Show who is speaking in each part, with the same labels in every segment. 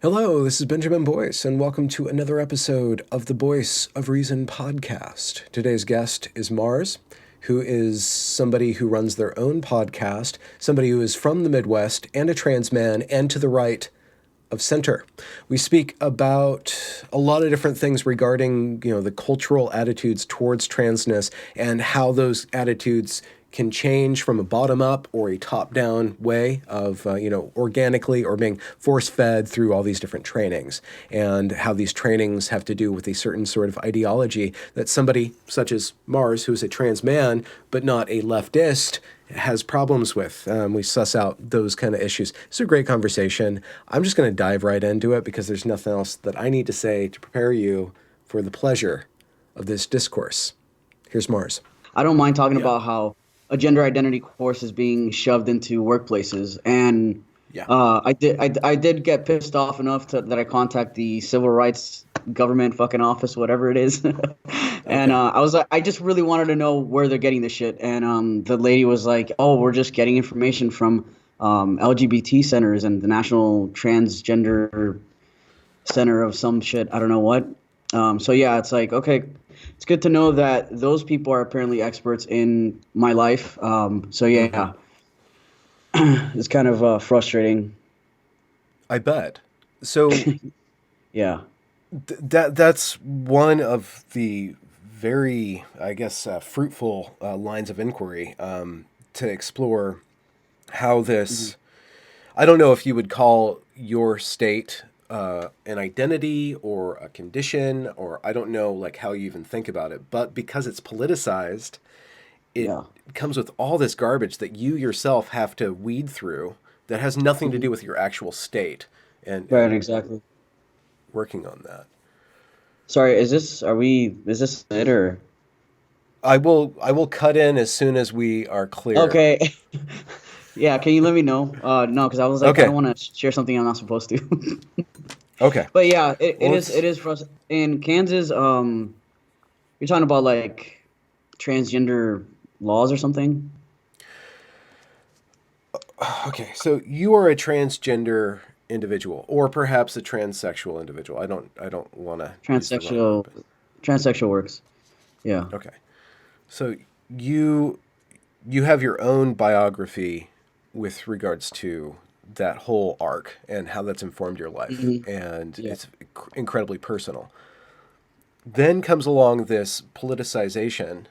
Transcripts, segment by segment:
Speaker 1: Hello, this is Benjamin Boyce, and welcome to another episode of the Voice of Reason podcast. Today's guest is Mars, who is somebody who runs their own podcast, somebody who is from the Midwest and a trans man and to the right of center. We speak about a lot of different things regarding, the cultural attitudes towards transness and how those attitudes can change from a bottom-up or a top-down way of, organically or being force-fed through all these different trainings, and how these trainings have to do with a certain sort of ideology that somebody such as Mars, who is a trans man but not a leftist, has problems with. We suss out those kind of issues. It's a great conversation. I'm just going to dive right into it because there's nothing else that I need to say to prepare you for the pleasure of this discourse. Here's Mars.
Speaker 2: I don't mind talking about how a gender identity course is being shoved into workplaces, and I did get pissed off enough that I contact the civil rights government fucking office, whatever it is. And I was like, I just really wanted to know where they're getting the shit. And the lady was like, oh, we're just getting information from LGBT centers and the National Transgender Center of some shit. I don't know what. So yeah, it's like, okay, it's good to know that those people are apparently experts in my life. So yeah, it's kind of frustrating.
Speaker 1: I bet. So
Speaker 2: yeah.
Speaker 1: That's one of the very, I guess, fruitful lines of inquiry to explore how this, I don't know if you would call your state an identity or a condition, or I don't know like how you even think about it, but because it's politicized, it comes with all this garbage that you yourself have to weed through that has nothing to do with your actual state. And
Speaker 2: Exactly.
Speaker 1: Working on that.
Speaker 2: Sorry, is this it or?
Speaker 1: I will cut in as soon as we are clear.
Speaker 2: Okay. Yeah, can you let me know? No, because I was like,
Speaker 1: okay.
Speaker 2: I don't want to share something I'm not supposed to.
Speaker 1: Okay.
Speaker 2: But yeah, it is for us in Kansas. You're talking about like transgender laws or something?
Speaker 1: Okay, so you are a transgender individual, or perhaps a transsexual individual. I don't want to.
Speaker 2: Transsexual works. Yeah.
Speaker 1: Okay, so you have your own biography with regards to that whole arc and how that's informed your life, and it's incredibly personal. Then comes along this politicization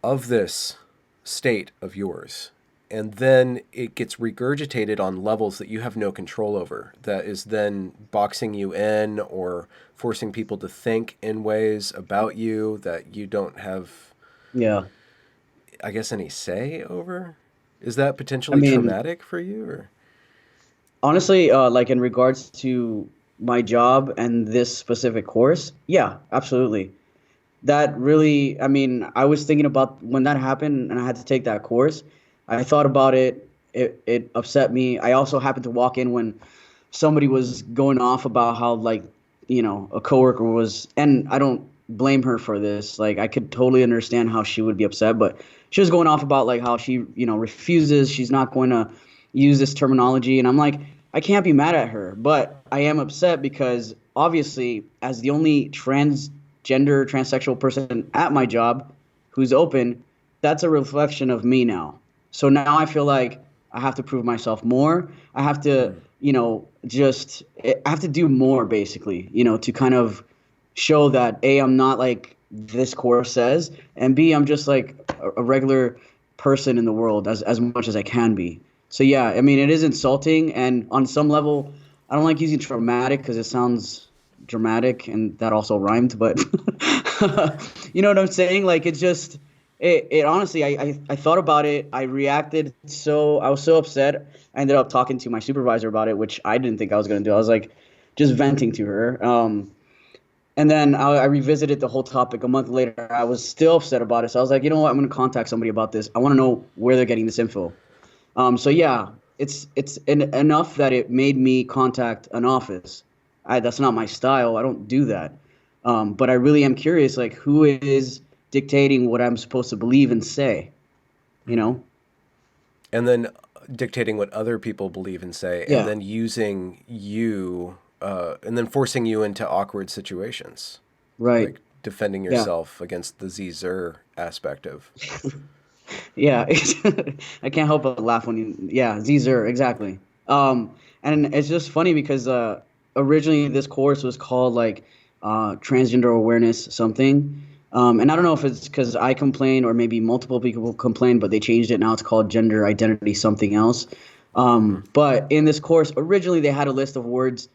Speaker 1: of this state of yours. And then it gets regurgitated on levels that you have no control over. That is then boxing you in or forcing people to think in ways about you that you don't have, I guess, any say over. Is that potentially traumatic for you? Or?
Speaker 2: Honestly, like in regards to my job and this specific course, yeah, absolutely. That really, I was thinking about when that happened and I had to take that course. I thought about it. It upset me. I also happened to walk in when somebody was going off about how, like, a coworker was, and I don't blame her for this. Like, I could totally understand how she would be upset, but she was going off about like how she, refuses. She's not going to use this terminology. And I'm like, I can't be mad at her, but I am upset because obviously as the only transsexual person at my job who's open, that's a reflection of me now. So now I feel like I have to prove myself more. I have to, I have to do more basically, to kind of show that A, I'm not like this course says, and B, I'm just like a regular person in the world as much as I can be. So yeah, it is insulting, and on some level, I don't like using traumatic because it sounds dramatic, and that also rhymed, but you know what I'm saying? Like, it's just... It honestly, I thought about it. I reacted I was so upset. I ended up talking to my supervisor about it, which I didn't think I was going to do. I was like just venting to her. And then I revisited the whole topic a month later. I was still upset about it. So I was like, you know what? I'm going to contact somebody about this. I want to know where they're getting this info. So yeah, it's enough that it made me contact an office. That's not my style. I don't do that. But I really am curious, like, who is dictating what I'm supposed to believe and say,
Speaker 1: And then dictating what other people believe and say, and
Speaker 2: Yeah,
Speaker 1: then using you, and then forcing you into awkward situations,
Speaker 2: right.
Speaker 1: like defending
Speaker 2: Yeah,
Speaker 1: yourself against the Zer aspect of.
Speaker 2: yeah. I can't help but laugh when you, yeah, Caesar, exactly. And it's just funny because originally this course was called like transgender awareness something. And I don't know if it's because I complained or maybe multiple people complained, but they changed it. Now it's called gender identity something else.
Speaker 1: Hmm.
Speaker 2: But in this course, originally they had a list of words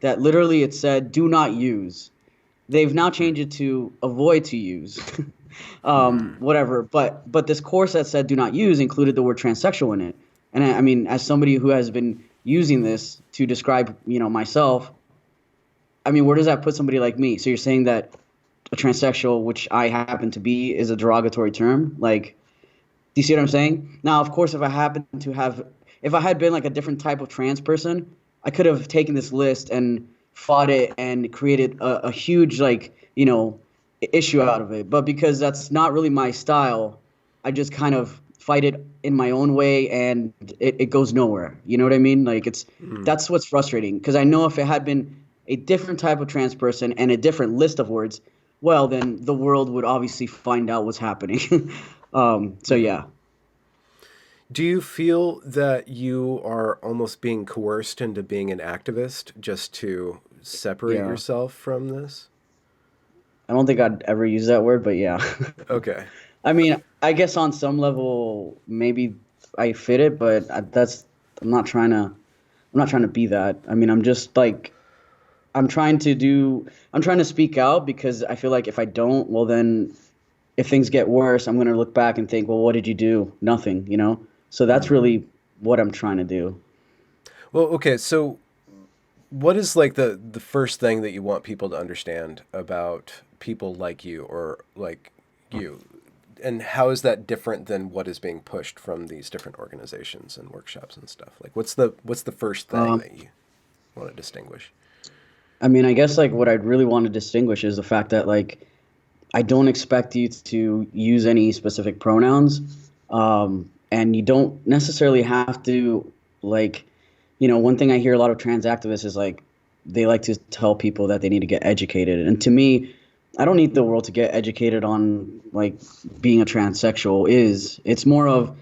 Speaker 2: that literally it said do not use. They've now changed it to avoid to use. Whatever. But this course that said do not use included the word transsexual in it. And I mean, as somebody who has been using this to describe, myself, I mean, where does that put somebody like me? So you're saying that a transsexual, which I happen to be, is a derogatory term? Like, do you see what I'm saying? Now, of course, if I had been like a different type of trans person, I could have taken this list and fought it and created a huge like issue out of it. But because that's not really my style, I just kind of fight it in my own way, and it goes nowhere. You know what I mean? Like that's what's frustrating because I know if it had been a different type of trans person and a different list of words, well, then the world would obviously find out what's happening. So
Speaker 1: Yeah.
Speaker 2: yeah.
Speaker 1: Do you feel that you are almost being coerced into being an activist just to separate
Speaker 2: Yeah.
Speaker 1: yourself from this?
Speaker 2: I don't think I'd ever use that word, but yeah.
Speaker 1: Okay.
Speaker 2: I mean, I guess on some level, maybe I fit it, but I'm not trying to, I'm not trying to be that. I mean, I'm just like, I'm trying to speak out because I feel like if I don't, well, then if things get worse, I'm going to look back and think, well, what did you do? Nothing, you know? So that's really what I'm trying to do.
Speaker 1: Well, okay, so what is like the first thing that you want people to understand about people like you or like you? And how is that different than what is being pushed from these different organizations and workshops and stuff? Like what's the first thing
Speaker 2: Um,
Speaker 1: that you want to distinguish?
Speaker 2: I mean, I guess like what I'd really want to distinguish is the fact that like I don't expect you to use any specific pronouns, and you don't necessarily have to like, one thing I hear a lot of trans activists is like they like to tell people that they need to get educated, and to me, I don't need the world to get educated on like being a transsexual is. It's more of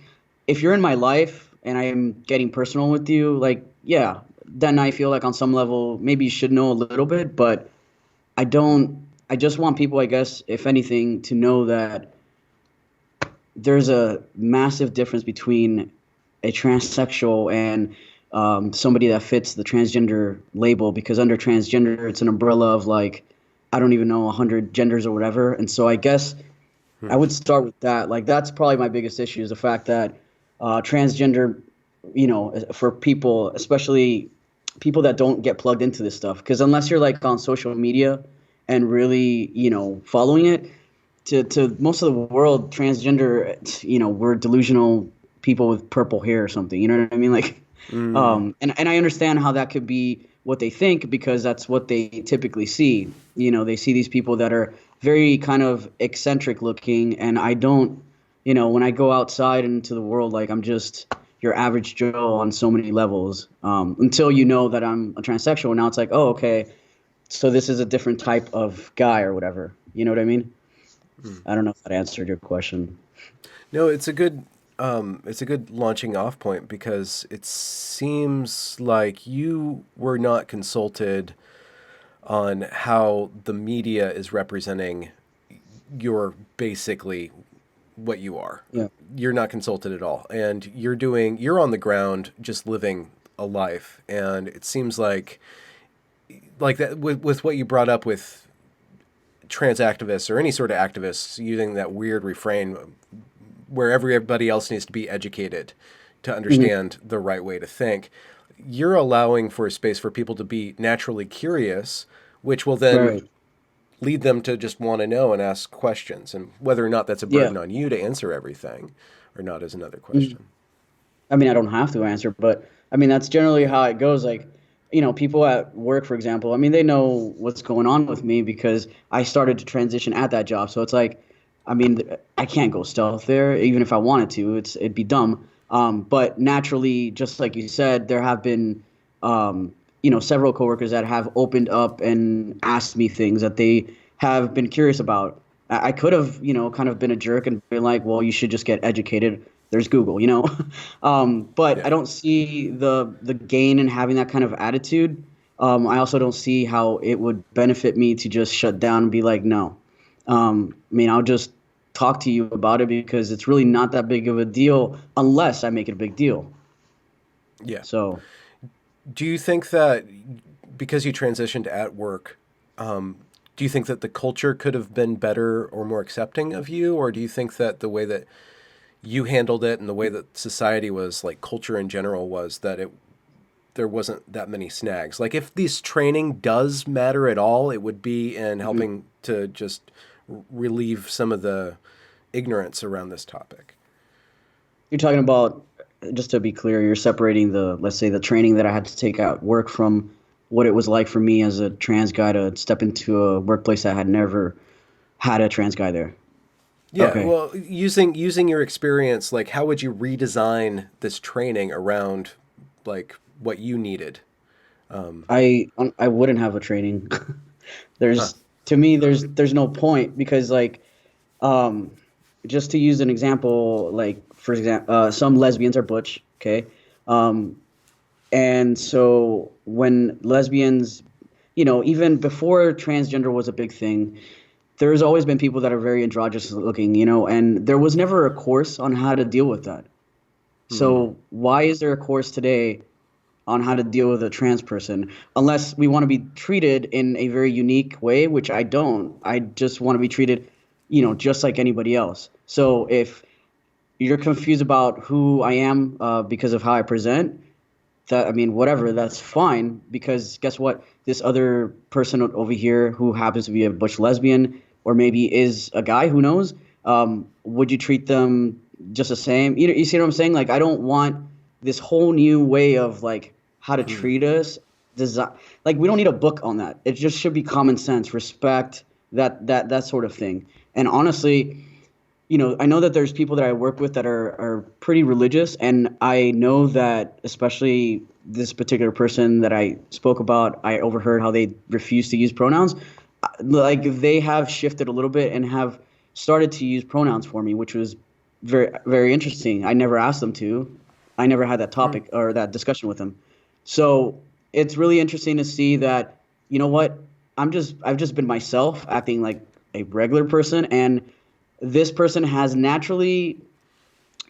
Speaker 2: if you're in my life and I am getting personal with you, like yeah, then I feel like on some level maybe you should know a little bit, but I don't. I just want people, I guess, if anything, to know that there's a massive difference between a transsexual and somebody that fits the transgender label. Because under transgender, it's an umbrella of like I don't even know 100 genders or whatever. And so I guess I would start with that. Like that's probably my biggest issue is the fact that transgender, for people, especially people that don't get plugged into this stuff, because unless you're like on social media and really, following it, to most of the world, transgender, we're delusional people with purple hair or something. You know what I mean? Like,
Speaker 1: Mm,
Speaker 2: and I understand how that could be what they think because that's what they typically see. They see these people that are very kind of eccentric looking, and I don't, when I go outside into the world, like I'm just your average Joe on so many levels. Until you know that I'm a transsexual, now it's like, oh, okay, so this is a different type of guy or whatever. You know what I mean?
Speaker 1: mm.
Speaker 2: I don't know if that answered your question.
Speaker 1: No, it's a good launching off point because it seems like you were not consulted on how the media is representing your basically what you are.
Speaker 2: Yeah.
Speaker 1: You're not consulted at all. And you're on the ground just living a life. And it seems like that with what you brought up with trans activists or any sort of activists using that weird refrain where everybody else needs to be educated to
Speaker 2: Hmm.
Speaker 1: understand the right way to think. You're allowing for a space for people to be naturally curious, which will then
Speaker 2: Right.
Speaker 1: lead them to just want to know and ask questions. And whether or not that's a
Speaker 2: Yeah.
Speaker 1: burden on you to answer everything or not is another
Speaker 2: Mhm.
Speaker 1: question.
Speaker 2: I mean, I don't have to answer, but I mean, that's generally how it goes. Like, people at work, for example, I mean, they know what's going on with me because I started to transition at that job. So it's like, I mean, I can't go stealth there, even if I wanted to. It'd be dumb. But naturally, just like you said, there have been, several coworkers that have opened up and asked me things that they have been curious about. I could have, kind of been a jerk and been like, well, you should just get educated. There's Google. But I
Speaker 1: Yeah.
Speaker 2: don't see the gain in having that kind of attitude. I also don't see how it would benefit me to just shut down and be like, no. I mean, I'll just talk to you about it because it's really not that big of a deal unless I make it a big deal.
Speaker 1: Yeah.
Speaker 2: So
Speaker 1: Do you think that because you transitioned at work, um, do you think that the culture could have been better or more accepting of you, or do you think that the way that you handled it and the way that society was, like culture in general, was that it there wasn't that many snags? Like if this training does matter at all, it would be in
Speaker 2: mhm.
Speaker 1: helping to just relieve some of the ignorance around this topic.
Speaker 2: You're talking about, just to be clear, you're separating let's say, the training that I had to take at work from what it was like for me as a trans guy to step into a workplace that had never had a trans guy there.
Speaker 1: Yeah,
Speaker 2: Okay.
Speaker 1: well, using your experience, like how would you redesign this training around like what you needed?
Speaker 2: I wouldn't have a training.
Speaker 1: Huh.
Speaker 2: There's To me, there's no point because, like, um just to use an example, like, for example, some lesbians are butch, okay? um and so when lesbians, even before transgender was a big thing, there's always been people that are very androgynous looking, and there was never a course on how to deal with that.
Speaker 1: Hmm.
Speaker 2: So why is there a course today on how to deal with a trans person, unless we want to be treated in a very unique way, which I don't. I just want to be treated, just like anybody else. So if you're confused about who I am, because of how I present, that, I mean, whatever, that's fine, because guess what? This other person over here who happens to be a butch lesbian, or maybe is a guy, who knows? Would you treat them just the same? You see what I'm saying? Like, I don't want this whole new way of, like, how to
Speaker 1: Hmm.
Speaker 2: treat us. Design, like, we don't need a book on that. It just should be common sense, respect, that sort of thing. And honestly, I know that there's people that I work with that are pretty religious, and I know that, especially this particular person that I spoke about, I overheard how they refuse to use pronouns. Like, they have shifted a little bit and have started to use pronouns for me, which was very, very interesting. I never asked them to. I never had that
Speaker 1: Hmm.
Speaker 2: topic or that discussion with them. So it's really interesting to see that, you know what, I've just been myself, acting like a regular person, and this person has naturally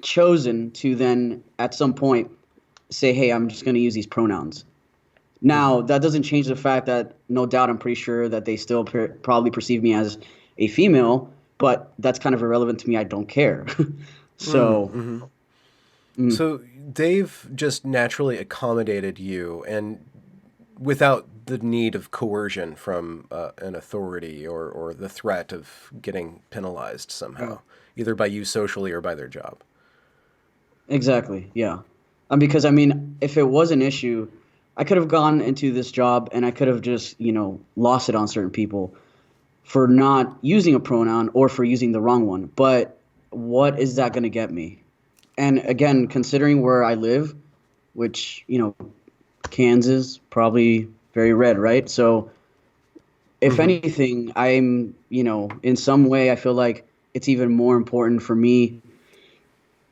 Speaker 2: chosen to then at some point say, hey, I'm just going to use these pronouns.
Speaker 1: Hmm.
Speaker 2: Now, that doesn't change the fact that, no doubt, I'm pretty sure that they still probably perceive me as a female, but that's kind of irrelevant to me. I don't care.
Speaker 1: Hmm.
Speaker 2: So,
Speaker 1: Hmm.
Speaker 2: mm,
Speaker 1: So they've just naturally accommodated you, and without the need of coercion from an authority or the threat of getting penalized
Speaker 2: yeah,
Speaker 1: somehow, either by you socially or by their job.
Speaker 2: exactly. Yeah. Because, I mean, if it was an issue, I could have gone into this job and I could have just, lost it on certain people for not using a pronoun or for using the wrong one. But what is that going to get me? And again, considering where I live, which, Kansas, probably very red, right? So if
Speaker 1: Hmm.
Speaker 2: anything, I'm, in some way, I feel like it's even more important for me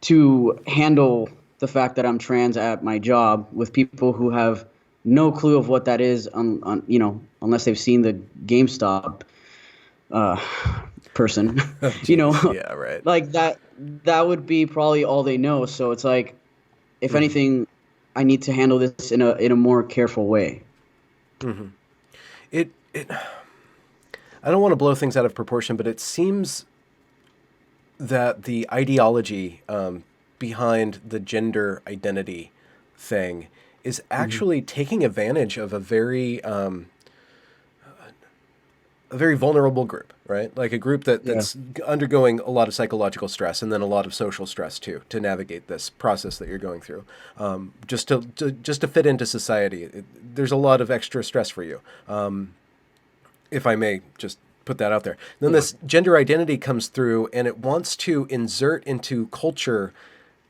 Speaker 2: to handle the fact that I'm trans at my job with people who have no clue of what that is, unless they've seen the GameStop uh, person,
Speaker 1: Oh,
Speaker 2: you
Speaker 1: geez.
Speaker 2: know,
Speaker 1: Yeah. Right.
Speaker 2: like that. That would be probably all they know. So it's like, if
Speaker 1: Hmm.
Speaker 2: anything, I need to handle this in a more careful way.
Speaker 1: Hmm. It. I don't want to blow things out of proportion, but it seems that the ideology behind the gender identity thing is
Speaker 2: Hmm.
Speaker 1: actually taking advantage of a very vulnerable group, right? Like a group
Speaker 2: Yeah.
Speaker 1: that's undergoing a lot of psychological stress and then a lot of social stress too to navigate this process that you're going through. Just to fit into society, there's a lot of extra stress for you, if I may just put that out there. Then
Speaker 2: Yeah.
Speaker 1: this gender identity comes through and it wants to insert into culture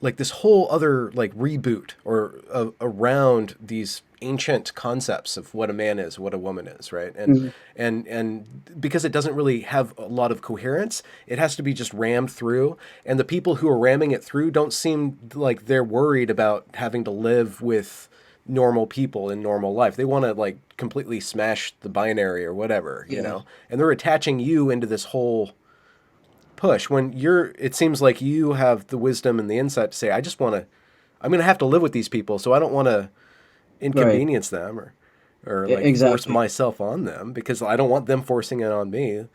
Speaker 1: like this whole other like reboot or around these ancient concepts of what a man is, what a woman is, right?
Speaker 2: Mhm.
Speaker 1: And because it doesn't really have a lot of coherence, it has to be just rammed through. And the people who are ramming it through don't seem like they're worried about having to live with normal people in normal life. They want to like completely smash the binary or whatever, you
Speaker 2: Yeah.
Speaker 1: know? And they're attaching you into this whole push when it seems like you have the wisdom and the insight to say, I'm going to have to live with these people. So I don't want to
Speaker 2: Right.
Speaker 1: inconvenience them or like force
Speaker 2: Exactly.
Speaker 1: myself on them because I don't want them forcing it on me,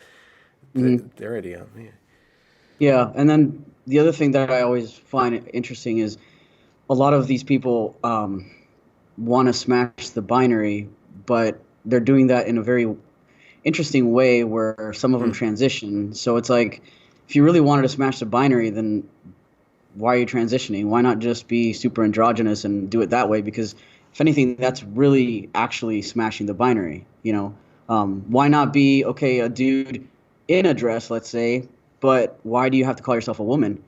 Speaker 2: Mhm.
Speaker 1: their idea on me.
Speaker 2: Yeah. And then the other thing that I always find interesting is a lot of these people want to smash the binary, but they're doing that in a very interesting way where some of them
Speaker 1: Hmm.
Speaker 2: transition. So it's like, if you really wanted to smash the binary, then why are you transitioning? Why not just be super androgynous and do it that way? Because if anything, that's really actually smashing the binary. Why not be okay, a dude in a dress, let's say, but why do you have to call yourself a woman?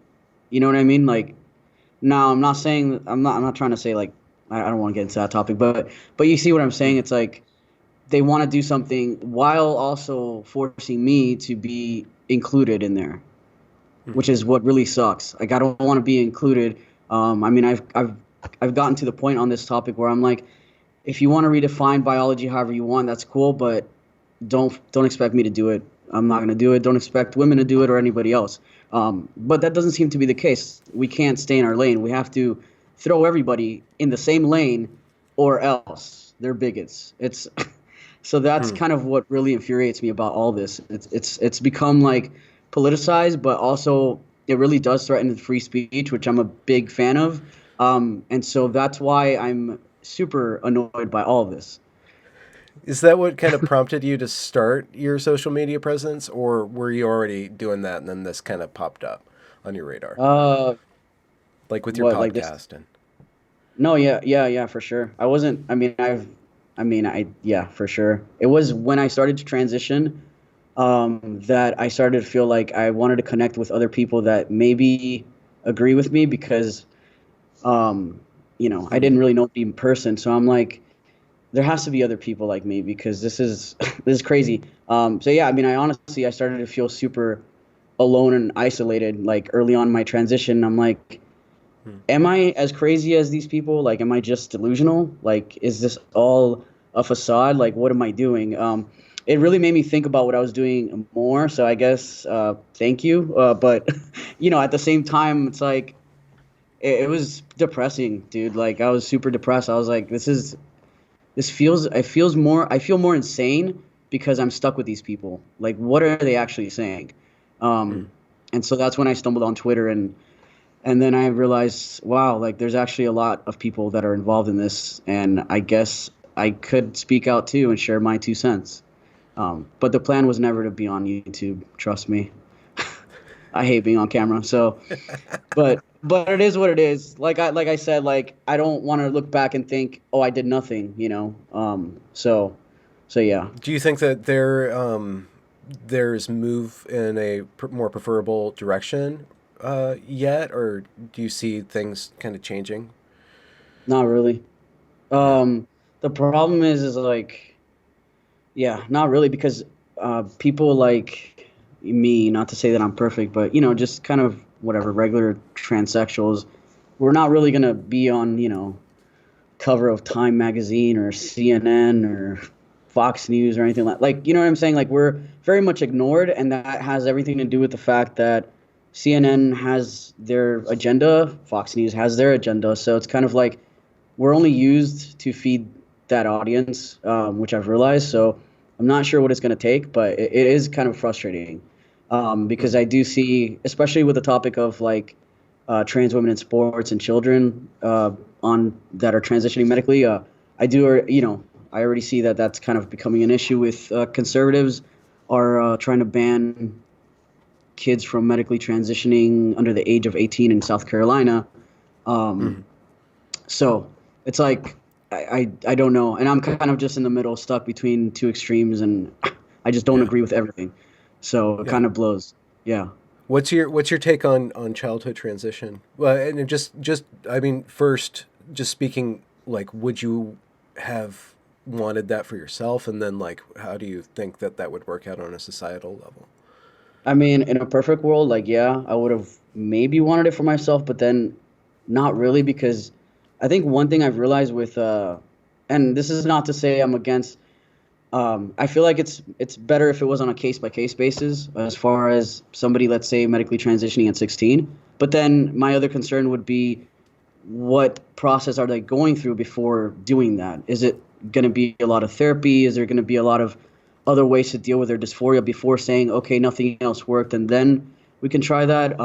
Speaker 2: You know what I mean? Like, no, I'm not saying I'm not trying to say like I don't want to get into that topic, but you see what I'm saying?
Speaker 1: Hmm.
Speaker 2: It's like they want to do something while also forcing me to be included in there, which is what really sucks. Like I don't want to be included. I mean, I've gotten to the point on this topic where I'm like, if you want to redefine biology however you want, that's cool, but don't expect me to do it. I'm not going to do it. Don't expect women to do it or anybody else. But that doesn't seem to be the case. We can't stay in our lane. We have to throw everybody in the same lane, or else they're bigots. It's so that's
Speaker 1: Hmm.
Speaker 2: kind of what really infuriates me about all this. It's become like politicized, but also it really does threaten free speech, which I'm a big fan of. And so that's why I'm super annoyed by all of this.
Speaker 1: Is that what kind of prompted you to start your social media presence, or were you already doing that and then this kind of popped up on your radar,
Speaker 2: Uh,
Speaker 1: like with your
Speaker 2: what like this?
Speaker 1: podcast and?
Speaker 2: No, yeah, yeah, yeah, for sure. I wasn't. Yeah, for sure. It was when I started to transition, that I started to feel like I wanted to connect with other people that maybe agree with me because, um, I
Speaker 1: Hmm.
Speaker 2: didn't really know the in person. So I'm like, there has to be other people like me because this is this is crazy. So yeah, I mean, I started to feel super alone and isolated. Like early on in my transition, I'm like,
Speaker 1: Hmm.
Speaker 2: am I as crazy as these people? Like, am I just delusional? Like, is this all a facade? Like, what am I doing? It really made me think about what I was doing more. So I guess thank you. But at the same time, it's like it was depressing, dude. Like, I was super depressed. I was like, I feel more insane because I'm stuck with these people. Like, what are they actually saying?
Speaker 1: Hmm.
Speaker 2: Um, and so that's when I stumbled on Twitter and then I realized, wow, like there's actually a lot of people that are involved in this, and I guess I could speak out too and share my 2 cents. But the plan was never to be on YouTube. Trust me, I hate being on camera. So, but it is what it is. Like I said, like I don't want to look back and think, oh, I did nothing. So yeah.
Speaker 1: Do you think that there's move in a more preferable direction yet, or do you see things kind of changing?
Speaker 2: Not really.
Speaker 1: Yeah.
Speaker 2: The problem is like, yeah, not really, because people like me, not to say that I'm perfect, but just kind of whatever, regular transsexuals, we're not really gonna be on, cover of Time magazine or CNN or Fox News or anything like you know what I'm saying? Like we're very much ignored, and that has everything to do with the fact that CNN has their agenda, Fox News has their agenda, so it's kind of like we're only used to feed that audience, which I've realized. So I'm not sure what it's going to take, but it is kind of frustrating, because
Speaker 1: Hmm.
Speaker 2: I do see, especially with the topic of like trans women in sports and children on that are transitioning medically. I do, I already see that that's kind of becoming an issue with conservatives are trying to ban kids from medically transitioning under the age of 18 in South Carolina.
Speaker 1: Hmm.
Speaker 2: Um, so it's like I don't know, and I'm kind of just in the middle, stuck between two extremes, and I just don't
Speaker 1: Yeah.
Speaker 2: agree with everything. So it
Speaker 1: Yeah.
Speaker 2: kind of blows. Yeah.
Speaker 1: What's your take on childhood transition? Well, and just I mean, first, just speaking, like, would you have wanted that for yourself, and then like, how do you think that that would work out on a societal level?
Speaker 2: I mean, in a perfect world, like, yeah, I would have maybe wanted it for myself, but then not really because I think one thing I've realized and this is not to say I'm against, I feel like it's better if it was on a case by case basis as far as somebody, let's say, medically transitioning at 16. But then my other concern would be what process are they going through before doing that? Is it going to be a lot of therapy? Is there going to be a lot of other ways to deal with their dysphoria before saying, okay, nothing else worked, and then we can try that?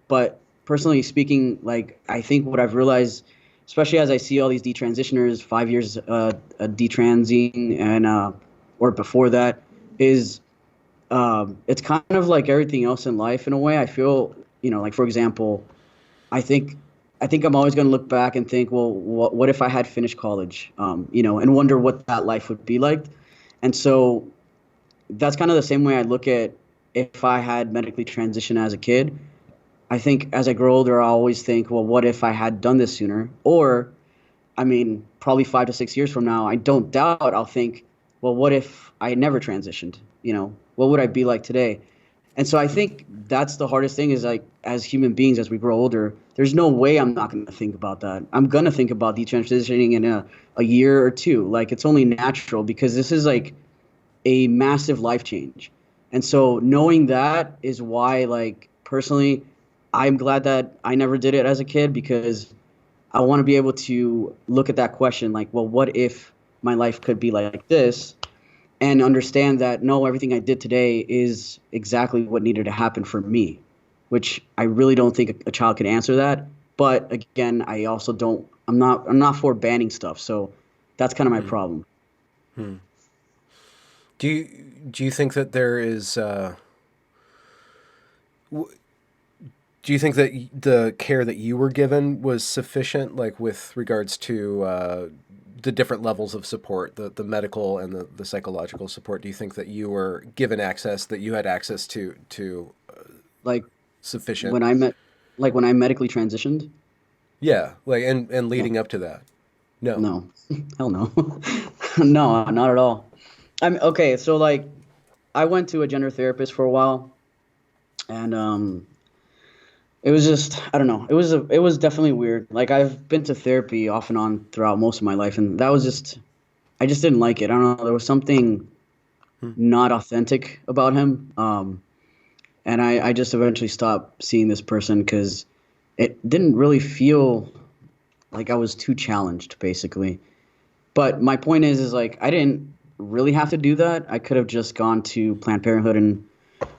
Speaker 2: But personally speaking, like I think what I've realized, especially as I see all these detransitioners, 5 years detransing, and or before that, is it's kind of like everything else in life in a way. I feel, like for example, I think I think I'm always going to look back and think, well, what if I had finished college, and wonder what that life would be like. And so that's kind of the same way I look at if I had medically transitioned as a kid. I think as I grow older, I always think, well, what if I had done this sooner? Or, I mean, probably 5 to 6 years from now, I don't doubt I'll think, well, what if I never transitioned? What would I be like today? And so I think that's the hardest thing is like as human beings, as we grow older, there's no way I'm not going to think about that. I'm going to think about detransitioning in a year or two. Like it's only natural because this is like a massive life change. And so knowing that is why, like, personally, I'm glad that I never did it as a kid because I want to be able to look at that question like, well, what if my life could be like this? And understand that no, everything I did today is exactly what needed to happen for me, which I really don't think a child can answer that. But again, I also don't. I'm not for banning stuff, so that's kind of my
Speaker 1: Hmm.
Speaker 2: problem.
Speaker 1: Hmm. Do you think that there is do you think that the care that you were given was sufficient, like with regards to the different levels of support, the medical and the psychological support? Do you think that you were given access, that you had access to
Speaker 2: Like
Speaker 1: sufficient?
Speaker 2: when I met, like when I medically transitioned.
Speaker 1: Yeah, like and
Speaker 2: No,
Speaker 1: leading up to that. No.
Speaker 2: no, hell no, no, not at all. I'm okay. So like, I went to a gender therapist for a while, and it was just I don't know. It was definitely weird. Like I've been to therapy off and on throughout most of my life, and that was just I just didn't like it. I don't know. There was something
Speaker 1: Hmm.
Speaker 2: not authentic about him. And I just eventually stopped seeing this person because it didn't really feel like I was too challenged, basically. But my point is like I didn't really have to do that. I could have just gone to Planned Parenthood and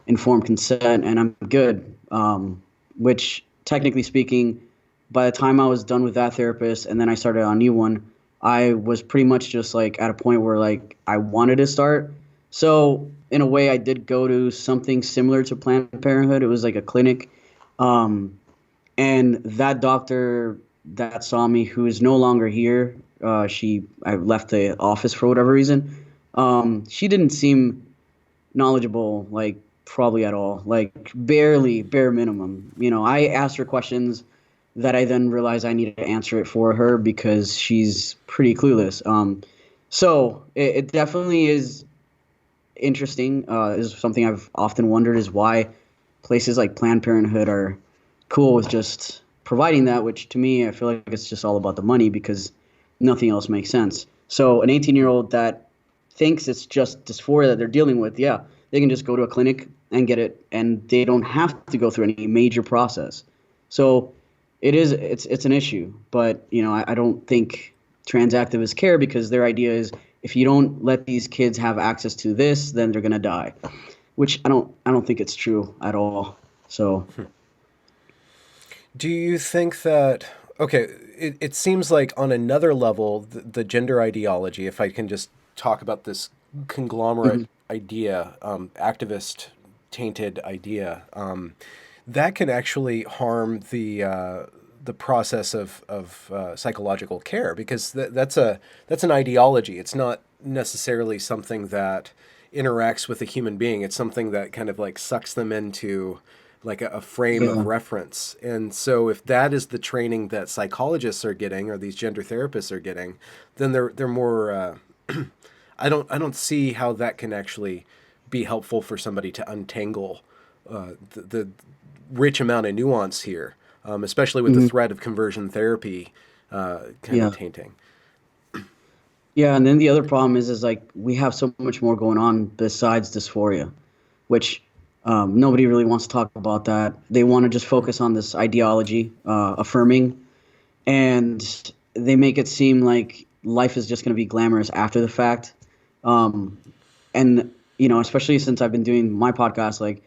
Speaker 2: informed consent, and I'm good. Which, technically speaking, by the time I was done with that therapist and then I started on a new one, I was pretty much just like at a point where like I wanted to start. So in a way, I did go to something similar to Planned Parenthood. It was like a clinic, um, and that doctor that saw me, who is no longer here, I left the office for whatever reason. She didn't seem knowledgeable, like probably at all, like barely, bare minimum. I asked her questions that I then realized I needed to answer it for her because she's pretty clueless. So it definitely is interesting. Is something I've often wondered is why places like Planned Parenthood are cool with just providing that, which to me, I feel like it's just all about the money because nothing else makes sense. So an 18-year-old that thinks it's just dysphoria that they're dealing with, yeah, they can just go to a clinic and get it, and they don't have to go through any major process. So it's an issue, but I don't think trans activists care because their idea is if you don't let these kids have access to this, then they're gonna die, which I don't think it's true at all. So
Speaker 1: Do you think that, okay, it seems like on another level, the gender ideology, if I can just talk about this conglomerate
Speaker 2: mhm.
Speaker 1: idea, activist tainted idea, that can actually harm the process of psychological care because that's an ideology. It's not necessarily something that interacts with a human being. It's something that kind of like sucks them into like a frame of
Speaker 2: Yeah.
Speaker 1: reference. And so if that is the training that psychologists are getting or these gender therapists are getting, then they're more I don't see how that can actually be helpful for somebody to untangle the rich amount of nuance here, especially with the
Speaker 2: Hmm.
Speaker 1: threat of conversion therapy kind of
Speaker 2: Yeah.
Speaker 1: tainting.
Speaker 2: Yeah, and then the other problem is like we have so much more going on besides dysphoria, which nobody really wants to talk about that. They want to just focus on this ideology, affirming, and they make it seem like life is just going to be glamorous after the fact. Um, and especially since I've been doing my podcast, like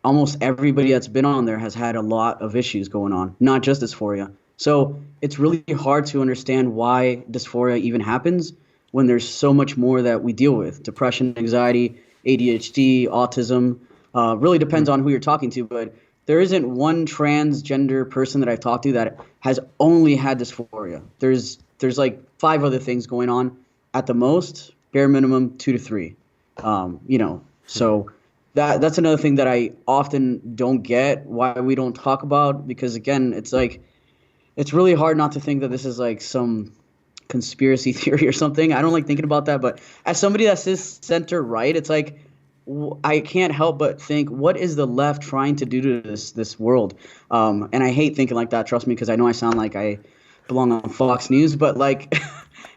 Speaker 2: almost everybody that's been on there has had a lot of issues going on, not just dysphoria. So it's really hard to understand why dysphoria even happens when there's so much more that we deal with: depression, anxiety, ADHD, autism. Really depends on who you're talking to, but there isn't one transgender person that I've talked to that has only had dysphoria. There's like five other things going on at the most, bare minimum two to three. So that's another thing that I often don't get why we don't talk about, because again, it's like it's really hard not to think that this is like some conspiracy theory or something. I don't like thinking about that, but as somebody that says center right, it's like I can't help but think, what is the left trying to do to this world? And I hate thinking like that. Trust me, because I know I sound like I belong on Fox News, but like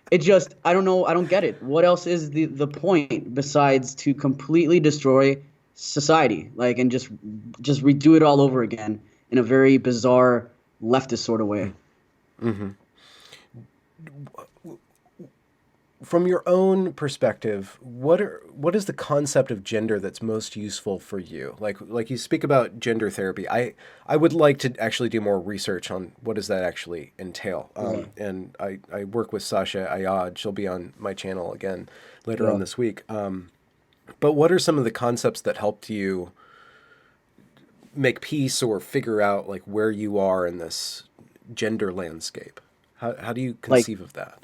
Speaker 2: it just I don't know. I don't get it. What else is the point besides to completely destroy society, like, and just redo it all over again in a very bizarre leftist sort of way?
Speaker 1: Mm-hmm. From your own perspective, what is the concept of gender that's most useful for you? Like you speak about gender therapy. I would like to actually do more research on what does that actually entail.
Speaker 2: Yeah.
Speaker 1: And I work with Sasha Ayad. She'll be on my channel again later on
Speaker 2: Yeah.
Speaker 1: this week. But what are some of the concepts that helped you make peace or figure out like where you are in this gender landscape? How do you
Speaker 2: Like,
Speaker 1: conceive of that?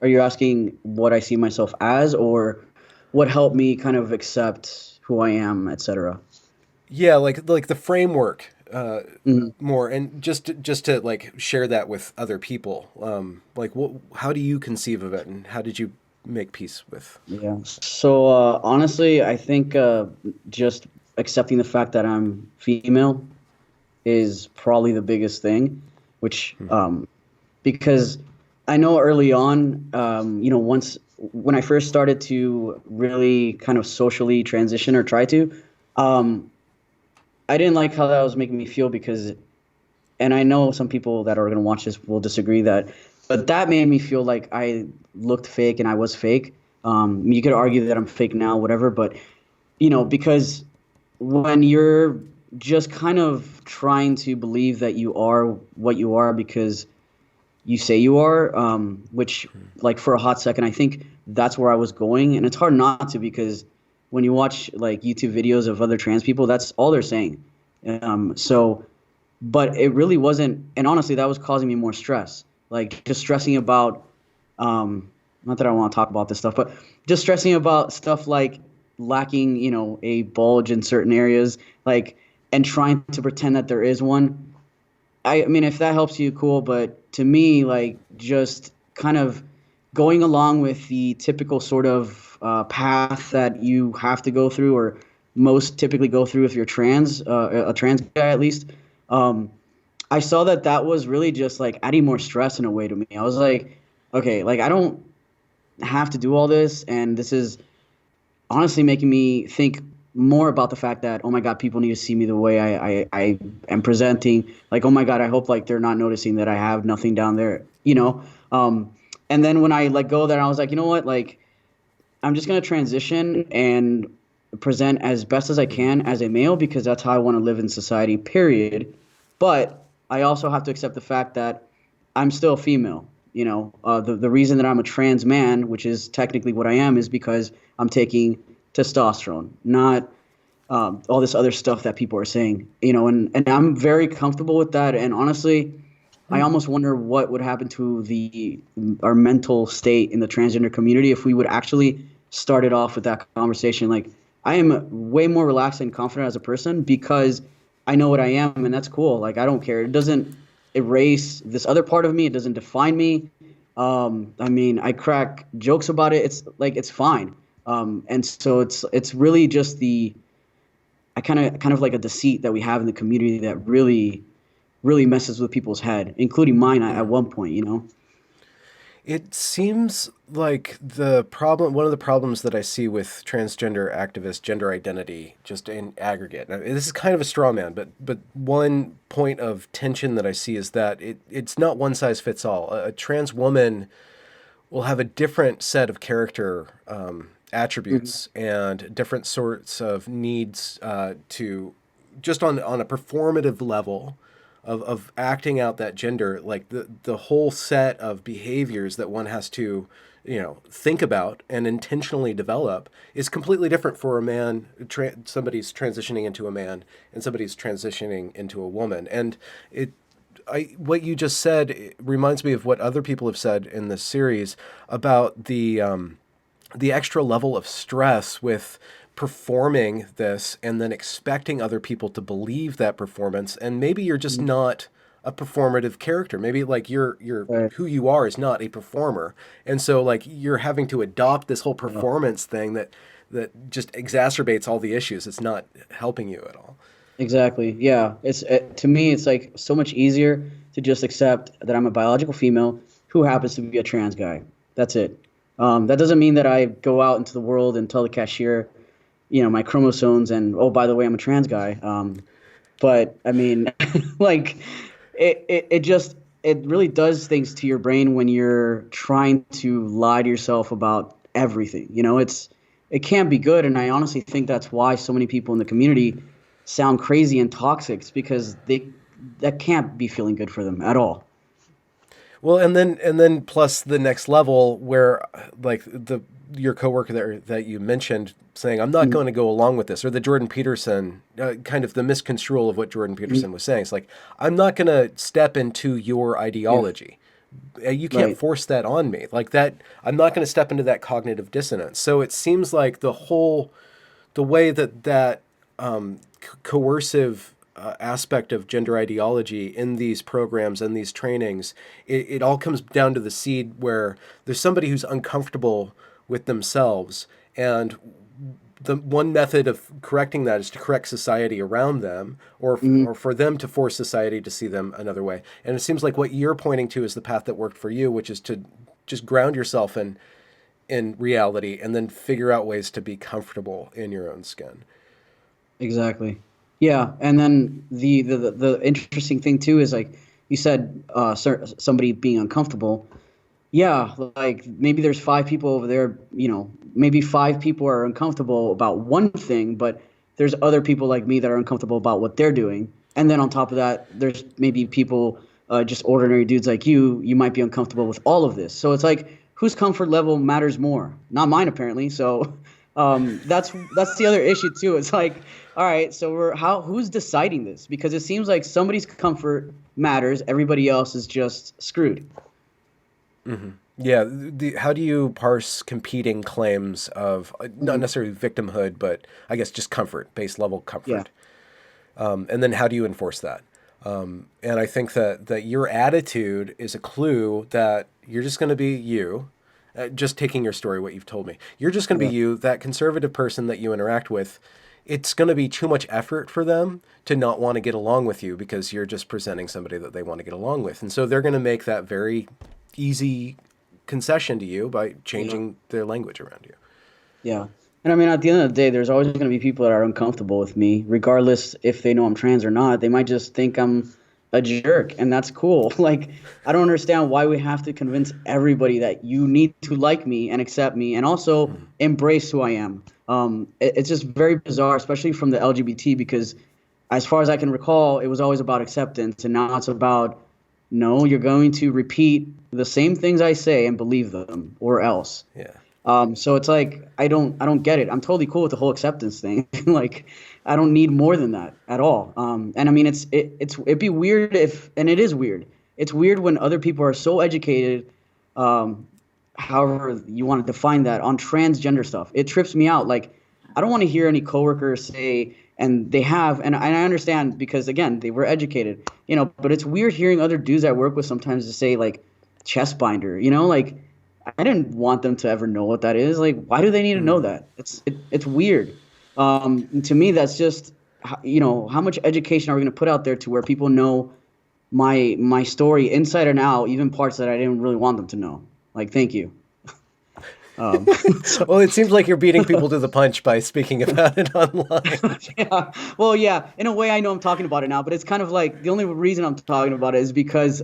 Speaker 2: are you asking what I see myself as, or what helped me kind of accept who I am, etc.?
Speaker 1: Yeah, like the framework
Speaker 2: Mhm.
Speaker 1: more, and just to like share that with other people. Like what, how do you conceive of it, and how did you make peace with?
Speaker 2: Yeah. So honestly, I think just accepting the fact that I'm female is probably the biggest thing, which because I know early on, once when I first started to really kind of socially transition or try to, um, I didn't like how that was making me feel because, and I know some people that are going to watch this will disagree that, but that made me feel like I looked fake and I was fake. You could argue that I'm fake now, whatever, but because when you're just kind of trying to believe that you are what you are because you say you are, which, like, for a hot second, I think that's where I was going. And it's hard not to, because when you watch like YouTube videos of other trans people, that's all they're saying. So, but it really wasn't. And honestly, that was causing me more stress, like just stressing about, not that I want to talk about this stuff, but just stressing about stuff like lacking, a bulge in certain areas, like, and trying to pretend that there is one. I mean, if that helps you, cool. But to me, like, just kind of going along with the typical sort of path that you have to go through, or most typically go through if you're trans, a trans guy at least. Um, I saw that that was really just like adding more stress in a way to me. I was like, okay, like I don't have to do all this, and this is honestly making me think more about the fact that, oh my god, people need to see me the way I am presenting. Like, oh my god, I hope like they're not noticing that I have nothing down there. And then when I let go of that, I was like, you know what, like, I'm just gonna transition and present as best as I can as a male, because that's how I want to live in society, period. But I also have to accept the fact that I'm still female. The reason that I'm a trans man, which is technically what I am, is because I'm taking testosterone, not all this other stuff that people are saying. And I'm very comfortable with that. And honestly, I almost wonder what would happen to the our mental state in the transgender community if we would actually start it off with that conversation. Like, I am way more relaxed and confident as a person because I know what I am, and that's cool. Like I don't care. It doesn't erase this other part of me. It doesn't define me. I mean, I crack jokes about it. It's like it's fine. And so it's really just the I kind of like a deceit that we have in the community that really messes with people's head, including mine at one point. You know.
Speaker 1: It seems like one of the problems that I see with transgender activists, gender identity, just in aggregate. Now, this is kind of a straw man, but one point of tension that I see is that it's not one size fits all. A trans woman will have a different set of character
Speaker 2: Mhm.
Speaker 1: attributes and different sorts of needs to just on a performative level of acting out that gender, like the whole set of behaviors that one has to, think about and intentionally develop is completely different for a man. Somebody's transitioning into a man and somebody's transitioning into a woman, and what you just said, it reminds me of what other people have said in this series about the extra level of stress with performing this and then expecting other people to believe that performance, and maybe you're just not a performative character. Maybe like you're
Speaker 2: Right.
Speaker 1: who you are is not a performer, and so like you're having to adopt this whole
Speaker 2: Yeah.
Speaker 1: performance thing that just exacerbates all the issues. It's not helping you at all.
Speaker 2: Exactly. Yeah. To me, it's like so much easier to just accept that I'm a biological female who happens to be a trans guy. That's it. That doesn't mean that I go out into the world and tell the cashier, my chromosomes and oh, by the way, I'm a trans guy. But I mean, like, it just it really does things to your brain when you're trying to lie to yourself about everything. It can't be good, and I honestly think that's why so many people in the community sound crazy and toxic. It's because that can't be feeling good for them at all.
Speaker 1: Well, and then plus the next level where like your coworker that you mentioned saying I'm not
Speaker 2: Mhm.
Speaker 1: going to go along with this, or the Jordan Peterson kind of the misconstrual of what Jordan
Speaker 2: Mhm.
Speaker 1: Peterson was saying. It's like I'm not going to step into your
Speaker 2: Yeah.
Speaker 1: ideology. You can't
Speaker 2: Right.
Speaker 1: force that on me like that. I'm not going to step into that cognitive dissonance. So it seems like the way that coercive aspect of gender ideology in these programs and these trainings, it all comes down to the seed where there's somebody who's uncomfortable with themselves, and the one method of correcting that is to correct society around them,
Speaker 2: Mhm.
Speaker 1: or for them to force society to see them another way. And it seems like what you're pointing to is the path that worked for you, which is to just ground yourself in reality and then figure out ways to be comfortable in your own skin.
Speaker 2: Exactly. Yeah, and then the interesting thing too is like you said, somebody being uncomfortable. Yeah, like maybe there's five people over there, maybe five people are uncomfortable about one thing, but there's other people like me that are uncomfortable about what they're doing. And then on top of that, there's maybe people, just ordinary dudes like you might be uncomfortable with all of this. So it's like whose comfort level matters more? Not mine, apparently. So that's the other issue too. It's like, all right, so who's deciding this? Because it seems like somebody's comfort matters, everybody else is just screwed.
Speaker 1: Yeah, how do you parse competing claims of not
Speaker 2: Mhm.
Speaker 1: necessarily victimhood, but I guess just comfort, base level
Speaker 2: Yeah.
Speaker 1: comfort, and then how do you enforce that? And I think that your attitude is a clue that you're just going to be you. Just taking your story, what you've told me, you're just going to be
Speaker 2: Yeah.
Speaker 1: you. That conservative person that you interact with, it's going to be too much effort for them to not want to get along with you because you're just presenting somebody that they want to get along with, and so they're going to make that very easy concession to you by
Speaker 2: Yeah.
Speaker 1: changing their language around you.
Speaker 2: Yeah. And I mean, at the end of the day, there's always going to be people that are uncomfortable with me, regardless if they know I'm trans or not. They might just think I'm a jerk, and that's cool. Like, I don't understand why we have to convince everybody that you need to like me and accept me and also embrace who I am. It's just very bizarre, especially from the LGBT, because as far as I can recall, it was always about acceptance, and now it's about no, you're going to repeat the same things I say and believe them, or else.
Speaker 1: Yeah.
Speaker 2: So it's like I don't get it. I'm totally cool with the whole acceptance thing. Like I don't need more than that at all. And I mean it'd be weird if and it is weird. It's weird when other people are so educated, um, however you want to define that on transgender stuff. It trips me out. Like I don't want to hear any coworkers say, and they have, and I understand because again, they were educated, but it's weird hearing other dudes I work with sometimes to say like chest binder, like I didn't want them to ever know what that is. Like, why do they need to know that? It's weird. And to me, that's just, how much education are we going to put out there to where people know my story inside and out, even parts that I didn't really want them to know. Like, thank you.
Speaker 1: Well, it seems like you're beating people to the punch by speaking about it online.
Speaker 2: Yeah. Well, yeah. In a way, I know I'm talking about it now, but it's kind of like the only reason I'm talking about it is because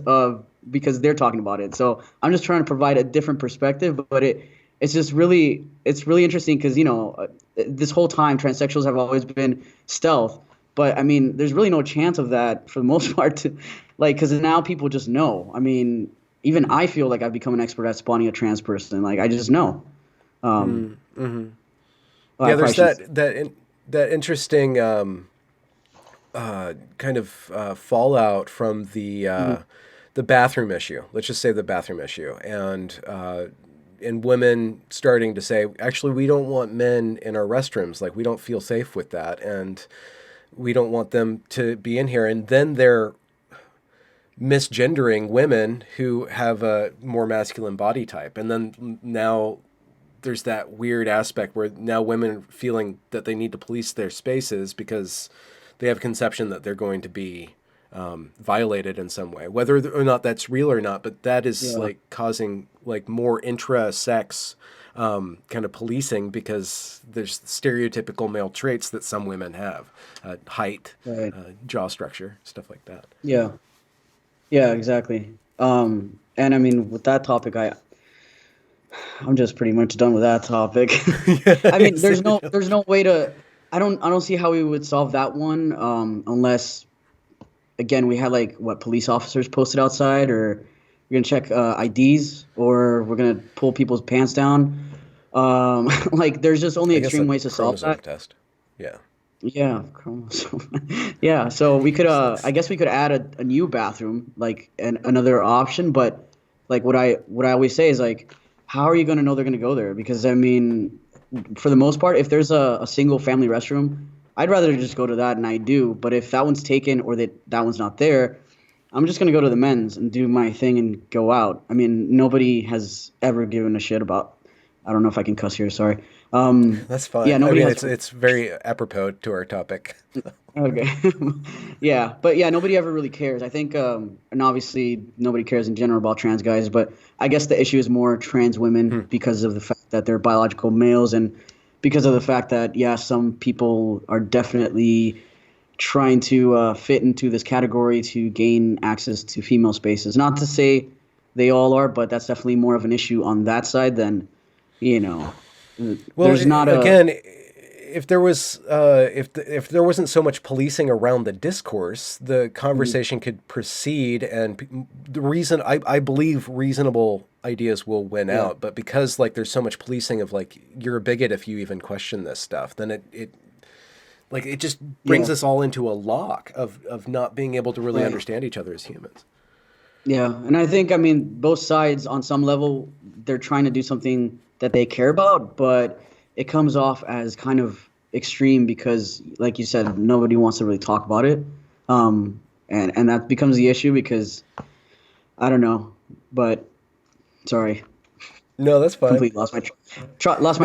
Speaker 2: they're talking about it. So I'm just trying to provide a different perspective. But it's really interesting because this whole time transsexuals have always been stealth. But I mean, there's really no chance of that for the most part. Because now people just know. I mean, even I feel like I've become an expert at spawning a trans person. Like I just know. Well,
Speaker 1: Yeah, there's that interesting kind of fallout from the bathroom issue. Let's just say the bathroom issue, and women starting to say, actually, we don't want men in our restrooms. Like we don't feel safe with that, and we don't want them to be in here. And then they're misgendering women who have a more masculine body type, and then now there's that weird aspect where now women are feeling that they need to police their spaces because they have a conception that they're going to be violated in some way, whether or not that's real or not. But that is like causing like more intra-sex kind of policing because there's stereotypical male traits that some women have, height,
Speaker 2: right.
Speaker 1: Jaw structure, stuff like that.
Speaker 2: Yeah. Yeah, exactly. And I mean, with that topic, I'm just pretty much done with that topic. I mean, there's no way to. I don't see how we would solve that one unless, again, we had like police officers posted outside, or we're gonna check IDs, or we're gonna pull people's pants down. Like, there's just only extreme ways to solve that.
Speaker 1: Test. Yeah.
Speaker 2: Yeah, chromosome. Yeah, so we could I guess we could add a new bathroom, like another option, but like what I always say is like, how are you going to know they're going to go there? Because I mean, for the most part, if there's a single family restroom, I'd rather just go to that, and I do. But if that one's taken or that one's not there, I'm just going to go to the men's and do my thing and go out. I mean, nobody has ever given a shit about. I don't know if I can cuss here. Sorry.
Speaker 1: That's fine.
Speaker 2: Yeah, nobody has.
Speaker 1: It's very apropos to our topic.
Speaker 2: Okay. Yeah, but yeah, nobody ever really cares. I think, and obviously nobody cares in general about trans guys, but I guess the issue is more trans women because of the fact that they're biological males, and because of the fact that, yeah, some people are definitely trying to fit into this category to gain access to female spaces. Not to say they all are, but that's definitely more of an issue on that side than, well, there's not
Speaker 1: again, if there was if there wasn't so much policing around the discourse, the conversation could proceed, and the reason I believe reasonable ideas will win out. But because like there's so much policing of like you're a bigot if you even question this stuff, then it just brings us all into a lock of not being able to really understand each other as humans.
Speaker 2: Yeah, and I think, I mean, both sides on some level, they're trying to do something that they care about, but it comes off as kind of extreme because, like you said, nobody wants to really talk about it. And that becomes the issue because, I don't know, but sorry.
Speaker 1: No, that's fine.
Speaker 2: Completely lost my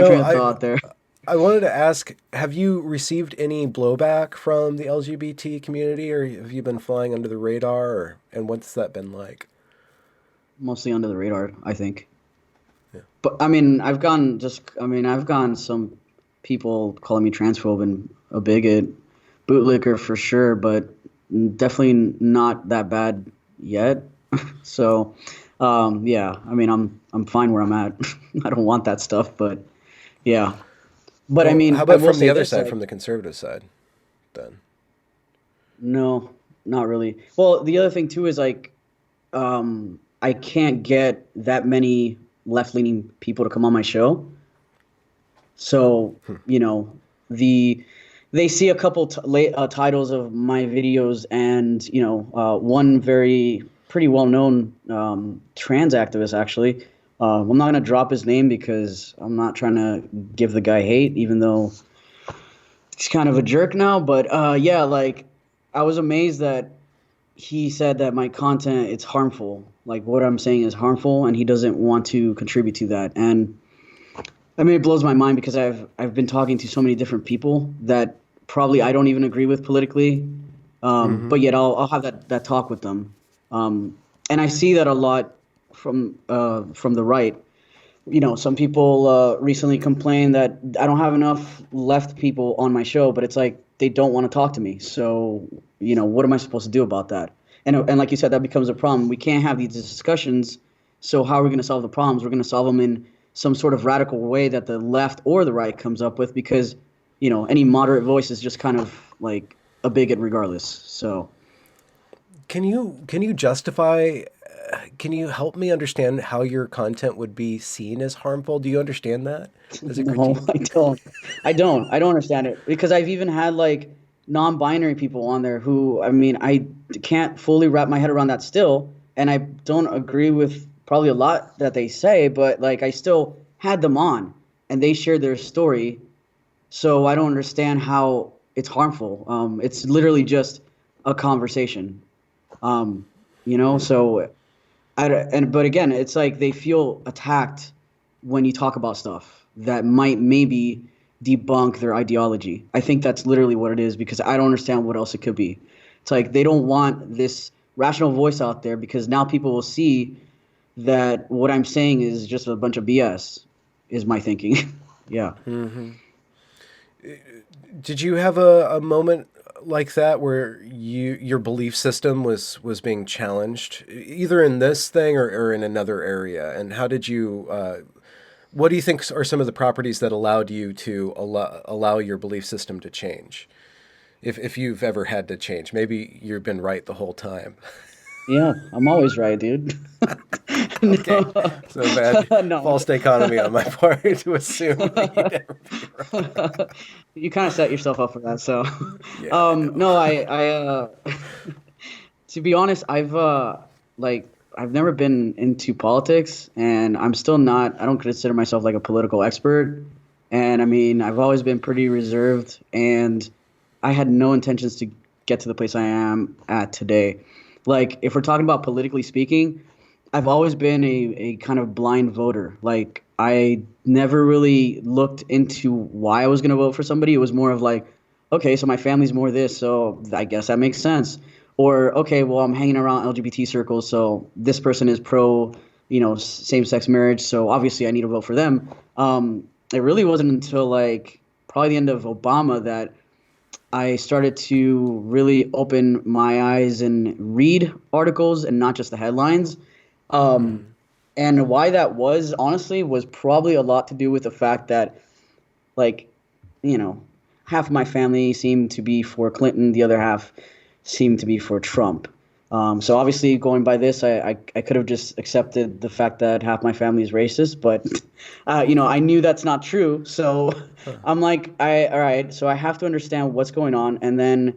Speaker 2: train of thought there.
Speaker 1: I wanted to ask, have you received any blowback from the LGBT community, or have you been flying under the radar, and what's that been like?
Speaker 2: Mostly under the radar, I think. Yeah. But I mean, I've gotten some people calling me transphobe and a bigot, bootlicker for sure, but definitely not that bad yet. So, yeah, I mean, I'm fine where I'm at. I don't want that stuff, but yeah. But well, I mean,
Speaker 1: how about from the other side, from the conservative side, then?
Speaker 2: No, not really. Well, the other thing too is like, I can't get that many left-leaning people to come on my show. So, they see a couple titles of my videos, and one pretty well-known trans activist actually. I'm not going to drop his name because I'm not trying to give the guy hate, even though he's kind of a jerk now, but yeah, like I was amazed that he said that my content it's harmful. Like what I'm saying is harmful, and he doesn't want to contribute to that. And I mean, it blows my mind because I've been talking to so many different people that probably I don't even agree with politically,
Speaker 1: Mm-hmm.
Speaker 2: but yet I'll have that talk with them, and I see that a lot from the right. You know, some people recently complained that I don't have enough left people on my show, but it's like they don't want to talk to me. So, you know, what am I supposed to do about that? And like you said, that becomes a problem. We can't have these discussions. So how are we going to solve the problems? We're going to solve them in some sort of radical way that the left or the right comes up with, because, you know, any moderate voice is just kind of like a bigot regardless. So,
Speaker 1: Can you justify? Can you help me understand how your content would be seen as harmful? Do you understand that as a
Speaker 2: no,
Speaker 1: critique?
Speaker 2: I don't. I don't understand it because I've even had like non-binary people on there who, I mean, I can't fully wrap my head around that still, and I don't agree with probably a lot that they say, but like I still had them on and they shared their story, so I don't understand how it's harmful. It's literally just a conversation. Um, you know, so but again, it's like they feel attacked when you talk about stuff that might maybe debunk their ideology. I think that's literally what it is because I don't understand what else it could be. It's like they don't want this rational voice out there because now people will see that what I'm saying is just a bunch of BS, is my thinking. Yeah.
Speaker 1: Did you have a moment like that where your belief system was being challenged, either in this thing or in another area? And how did you? What do you think are some of the properties that allowed you to allow your belief system to change? If you've ever had to change, maybe you've been right the whole time.
Speaker 2: Yeah, I'm always right, dude.
Speaker 1: Okay,
Speaker 2: No,
Speaker 1: so bad
Speaker 2: no.
Speaker 1: false dichotomy on my part to assume that you'd never be wrong.
Speaker 2: You kind of set yourself up for that. So,
Speaker 1: Yeah, I know.
Speaker 2: no, to be honest, like, I've never been into politics, and I'm still not. I don't consider myself like a political expert, and I mean, I've always been pretty reserved, and I had no intentions to get to the place I am at today. Like, if we're talking about politically speaking, I've always been a kind of blind voter. Like I never really looked into why I was going to vote for somebody. It was more of like, okay, so my family's more this, so I guess that makes sense. Or okay, well I'm hanging around LGBT circles, so this person is pro, you know, same-sex marriage, so obviously I need to vote for them. It really wasn't until like probably the end of Obama that I started to really open my eyes and read articles and not just the headlines. Um, and why that was, honestly, was probably a lot to do with the fact that, like, you know, half of my family seemed to be for Clinton, the other half seemed to be for Trump. So obviously, going by this, I could have just accepted the fact that half my family is racist, but you know, I knew that's not true. So I'm like, all right, so I have to understand what's going on. And then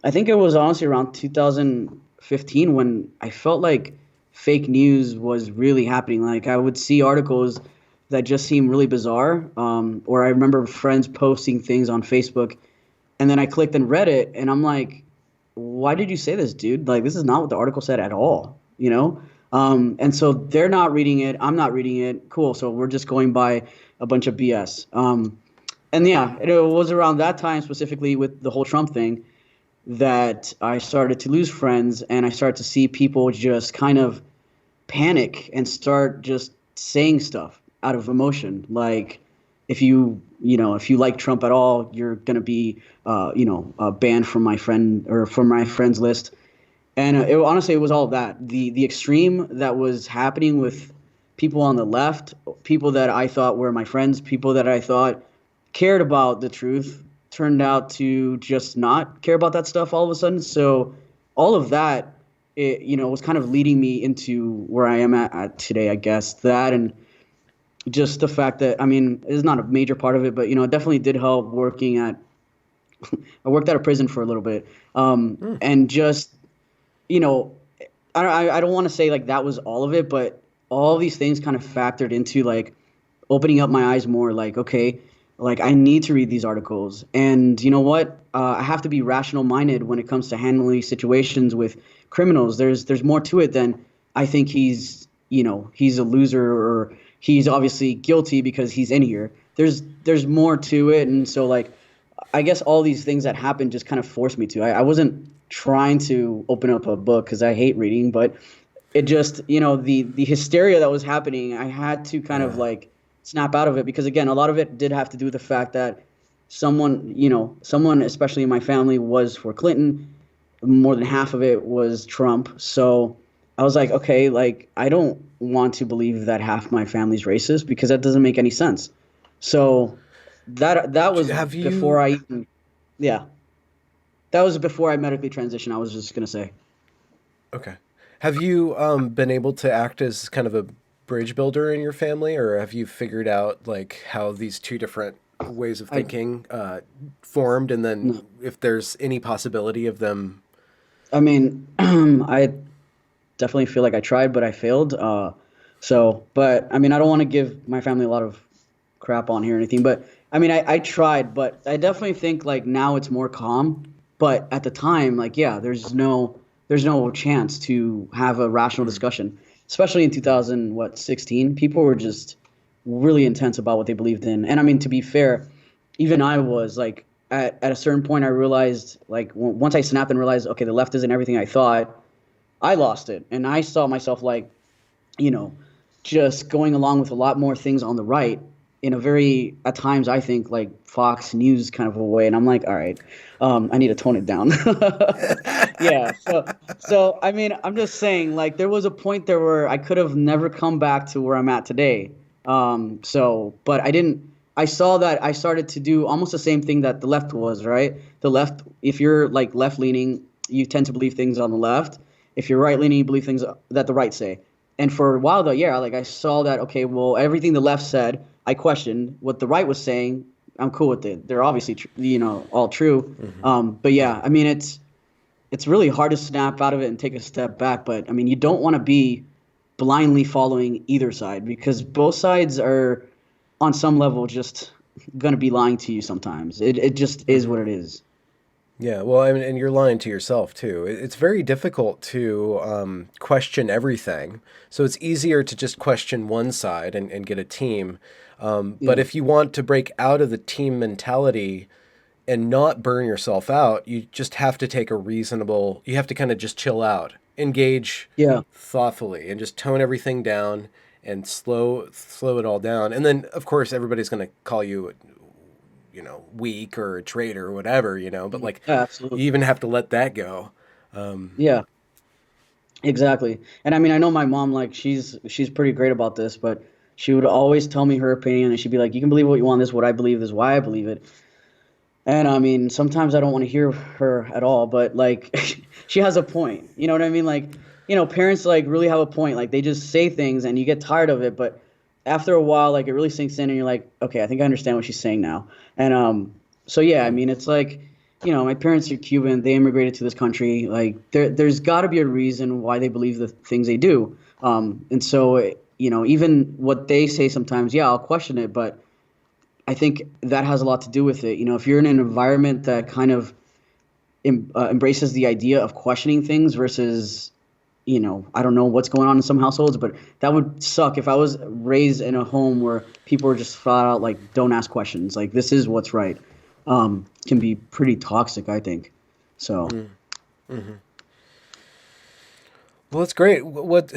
Speaker 2: I think it was honestly around 2015 when I felt like fake news was really happening. Like I would see articles that just seemed really bizarre, or I remember friends posting things on Facebook, and then I clicked and read it, and I'm like, why did you say this, dude? Like, this is not what the article said at all, you know? And so they're not reading it. I'm not reading it. Cool. So we're just going by a bunch of BS. And yeah, it was around that time, specifically with the whole Trump thing, that I started to lose friends and I started to see people just kind of panic and start just saying stuff out of emotion. Like, if you like Trump at all, you're gonna be banned from my friend or from my friends list. And honestly, it was all of that. The extreme that was happening with people on the left, people that I thought were my friends, people that I thought cared about the truth, turned out to just not care about that stuff all of a sudden. So all of that, was kind of leading me into where I am at today, I guess. That and just the fact that, I mean, it's not a major part of it, but it definitely did help working at. I worked at a prison for a little bit, and just you know, I don't want to say like that was all of it, but all these things kind of factored into like opening up my eyes more. Like, okay, like I need to read these articles. And you know what? I have to be rational minded when it comes to handling situations with criminals. There's more to it than I think he's a loser or he's obviously guilty because he's in here. There's more to it, and so like I guess all these things that happened just kind of forced me to. I wasn't trying to open up a book because I hate reading, but it just, the hysteria that was happening, I had to kind of
Speaker 1: Yeah.
Speaker 2: like snap out of it because again, a lot of it did have to do with the fact that someone especially in my family was for Clinton. More than half of it was Trump. So I was like, okay, like I don't want to believe that half my family's racist because that doesn't make any sense. So that was
Speaker 1: Have
Speaker 2: before
Speaker 1: you
Speaker 2: I even, yeah, that was before I medically transitioned. I was just gonna say.
Speaker 1: Okay. Have you been able to act as kind of a bridge builder in your family, or have you figured out like how these two different ways of
Speaker 2: I
Speaker 1: thinking formed, and then
Speaker 2: no,
Speaker 1: if there's any possibility of them?
Speaker 2: I mean, I definitely feel like I tried, but I failed. But I mean, I don't want to give my family a lot of crap on here or anything, but I mean, I tried, but I definitely think like now it's more calm. But at the time, like, yeah, there's no chance to have a rational
Speaker 1: Mhm.
Speaker 2: discussion, especially in
Speaker 1: Mhm.
Speaker 2: 2016. People were just really intense about what they believed in. And I mean, to be fair, even I was like, at a certain point, I realized, like, once I snapped and realized, okay, the left isn't everything I thought, I lost it. And I saw myself like, you know, just going along with a lot more things on the right in a very, at times, I think, like Fox News kind of a way. And I'm like, all right, I need to tone it down. Yeah. So, I mean, I'm just saying, like, there was a point there where I could have never come back to where I'm at today. But I didn't. I saw that I started to do almost the same thing that the left was, right? The left, if you're like left leaning, you tend to believe things on the left. If you're right leaning, you believe things that the right say. And for a while though, yeah, like I saw that, okay, well, everything the left said, I questioned what the right was saying. I'm cool with it. They're obviously, all true.
Speaker 1: Mhm.
Speaker 2: But yeah,
Speaker 1: Mhm.
Speaker 2: I mean, it's really hard to snap out of it and take a step back. But I mean, you don't want to be blindly following either side because both sides are on some level just gonna be lying to you sometimes. It just is
Speaker 1: Mhm.
Speaker 2: what it is.
Speaker 1: Yeah, well, I mean, and you're lying to yourself too. It's very difficult to question everything. So it's easier to just question one side and get a team. But
Speaker 2: Yeah.
Speaker 1: if you want to break out of the team mentality and not burn yourself out, you just have to take a reasonable, you have to kind of just chill out, engage
Speaker 2: Yeah.
Speaker 1: thoughtfully, and just tone everything down and slow it all down. And then, of course, everybody's going to call you, weak or a traitor or whatever, but
Speaker 2: Mhm.
Speaker 1: like
Speaker 2: Yeah,
Speaker 1: you
Speaker 2: absolutely.
Speaker 1: even have to let that go.
Speaker 2: Yeah. Exactly. And I mean, I know my mom, like she's pretty great about this, but she would always tell me her opinion and she'd be like, "You can believe what you want, this is what I believe, this is why I believe it." And I mean, sometimes I don't want to hear her at all, but like she has a point. You know what I mean? Like, parents like really have a point. Like they just say things and you get tired of it, but after a while, like it really sinks in and you're like, okay, I think I understand what she's saying now. And so yeah, I
Speaker 1: Mm.
Speaker 2: mean, it's like, my parents are Cuban. They immigrated to this country. Like there's got to be a reason why they believe the things they do. And so, even what they say sometimes, yeah, I'll question it, but I think that has a lot to do with it. If you're in an environment that kind of embraces the idea of questioning things versus, I don't know what's going on in some households, but that would suck if I was raised in a home where people are just flat out like, don't ask questions. Like, this is what's right. Can be pretty toxic, I think. So,
Speaker 1: Mm. Hmm. Well, that's great. What's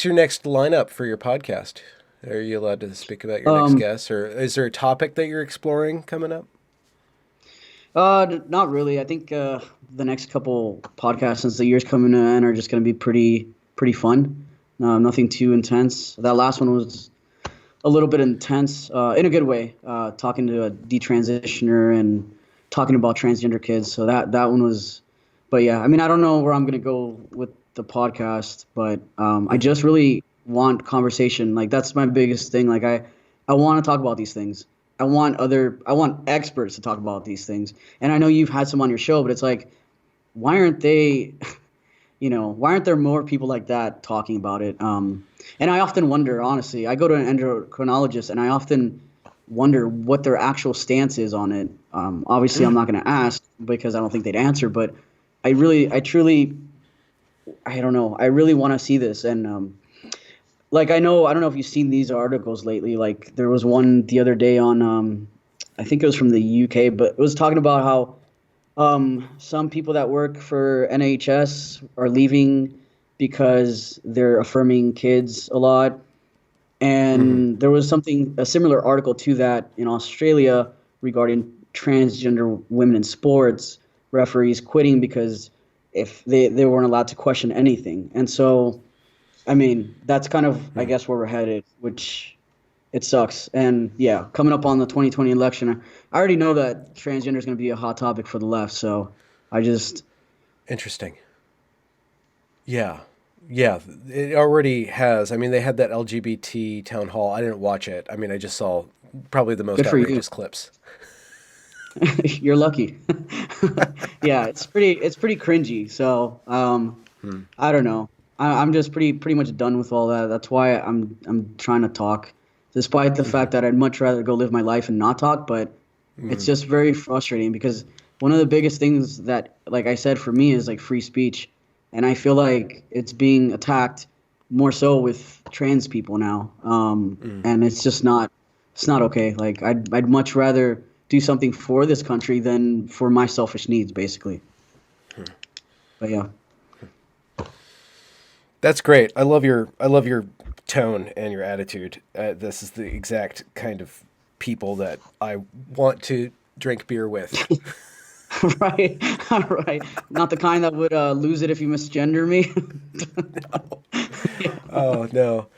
Speaker 1: your next lineup for your podcast? Are you allowed to speak about your next
Speaker 2: um,
Speaker 1: guest, or is there a topic that you're exploring coming up?
Speaker 2: not really. I think the next couple podcasts, since the year's coming to an end, are just going to be pretty fun. Nothing too intense. That last one was a little bit intense in a good way, talking to a detransitioner and talking about transgender kids. So that one was, but yeah, I mean, I don't know where I'm gonna go with the podcast, but I
Speaker 1: Hmm.
Speaker 2: just really want conversation. Like that's my biggest thing. Like I want to talk about these things. I want experts to talk about these things. And I know you've had some on your show, but it's like, why aren't they? Why aren't there more people like that talking about it? And I often wonder, honestly, I go to an endocrinologist and I often wonder what their actual stance is on it. Obviously, I'm not going to ask because I don't think they'd answer. But I truly, I don't know. I really want to see this, and like I don't know if you've seen these articles lately. Like there was one the other day on, I think it was from the UK, but it was talking about how some people that work for NHS are leaving because they're affirming kids a lot.
Speaker 1: Mm-hmm.
Speaker 2: And there was a similar article to that in Australia regarding transgender women in sports, referees quitting because if they weren't allowed to question anything. And so, I mean, that's kind of, I guess, where we're headed, which it sucks. And yeah, coming up on the 2020 election, I already know that transgender is going to be a hot topic for the left. So I just,
Speaker 1: Interesting. Yeah. Yeah, it already has. I mean, they had that LGBT town hall. I didn't watch it. I mean, I just saw probably the most
Speaker 2: good for you.
Speaker 1: outrageous clips.
Speaker 2: You're lucky. Yeah, it's pretty cringy. So
Speaker 1: Hmm.
Speaker 2: I don't know. I'm just pretty much done with all that. That's why I'm trying to talk, despite the fact that I'd much rather go live my life and not talk. But it's just very frustrating because one of the biggest things that, like I said, for me is like free speech, and I feel like it's being attacked more so with trans people now. And it's not okay. Like I'd much rather do something for this country than for my selfish needs, basically. But yeah.
Speaker 1: That's great. I love your tone and your attitude. This is the exact kind of people that I want to drink beer with.
Speaker 2: Right, right. Not the kind that would lose it if you misgender me.
Speaker 1: Oh no,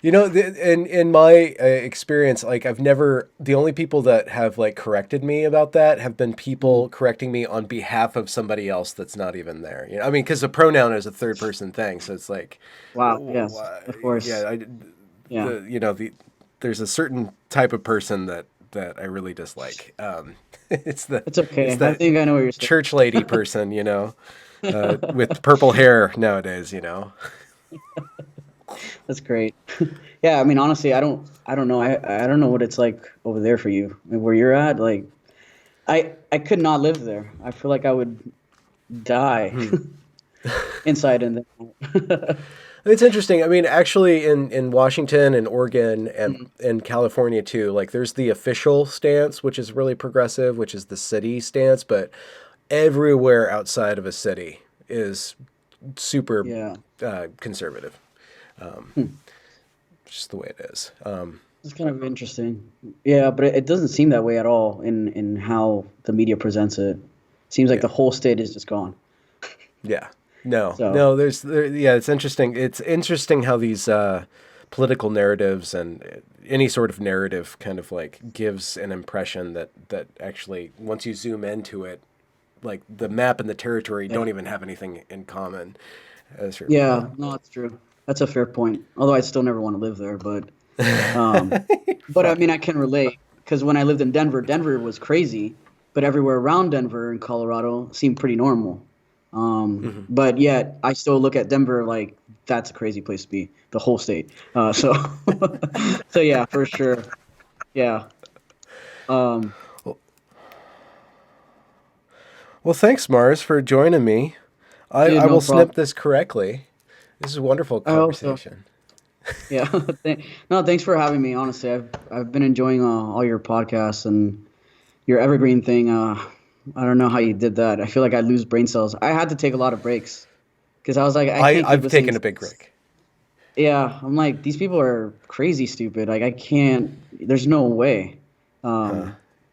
Speaker 1: in my experience, like I've never. The only people that have like corrected me about that have been
Speaker 2: Mhm.
Speaker 1: people correcting me on behalf of somebody else that's not even there. I mean, because the pronoun is a third person thing, so it's like,
Speaker 2: Wow. Yes, of
Speaker 1: yeah,
Speaker 2: course. Yeah,
Speaker 1: the there's a certain type of person that I really dislike. It's the
Speaker 2: it's
Speaker 1: it's
Speaker 2: okay. I
Speaker 1: that
Speaker 2: think I know what you're saying.
Speaker 1: church lady person, with purple hair nowadays.
Speaker 2: That's great. Yeah, I mean, honestly, I don't know. I don't know what it's like over there for you, I mean, where you're at. Like, I could not live there. I feel like I would die
Speaker 1: Hmm.
Speaker 2: inside and out.
Speaker 1: It's interesting. I mean, actually, in Washington and Oregon and
Speaker 2: Mhm.
Speaker 1: in California too, like there's the official stance, which is really progressive, which is the city stance, but everywhere outside of a city is super
Speaker 2: Yeah.
Speaker 1: conservative.
Speaker 2: Hmm.
Speaker 1: Just the way it is.
Speaker 2: It's kind of interesting. Yeah, but it doesn't seem that way at all in how the media presents it. Seems like
Speaker 1: Yeah.
Speaker 2: the whole state is just gone.
Speaker 1: Yeah. No.
Speaker 2: So,
Speaker 1: No. Yeah. It's interesting. It's interesting how these political narratives and any sort of narrative kind of like gives an impression that actually once you zoom into it, like the map and the territory
Speaker 2: yeah.
Speaker 1: don't even have anything in common. As you're looking at.
Speaker 2: Yeah, no, that's true. That's a fair point. Although I'd still never want to live there, um but I
Speaker 1: Fuck.
Speaker 2: mean I can relate because when I lived in Denver, Denver was crazy, but everywhere around Denver in Colorado seemed pretty normal.
Speaker 1: Hmm.
Speaker 2: But yet I still look at Denver like that's a crazy place to be, the whole state. So so yeah, for sure. Yeah. Um
Speaker 1: Well, thanks, Mars, for joining me. I,
Speaker 2: Dude,
Speaker 1: I
Speaker 2: no
Speaker 1: will snip
Speaker 2: problem.
Speaker 1: this correctly. This is a wonderful
Speaker 2: I hope so.
Speaker 1: conversation.
Speaker 2: Yeah. No, thanks for having me. Honestly, I've been enjoying all your podcasts and your evergreen thing. I don't know how you did that. I feel like I lose brain cells. I had to take a lot of breaks because I was like, I can't keep
Speaker 1: I've
Speaker 2: listening
Speaker 1: taken
Speaker 2: to
Speaker 1: a big
Speaker 2: this.
Speaker 1: break.
Speaker 2: Yeah, I'm like, these people are crazy stupid. Like, I can't. There's no way.
Speaker 1: Huh.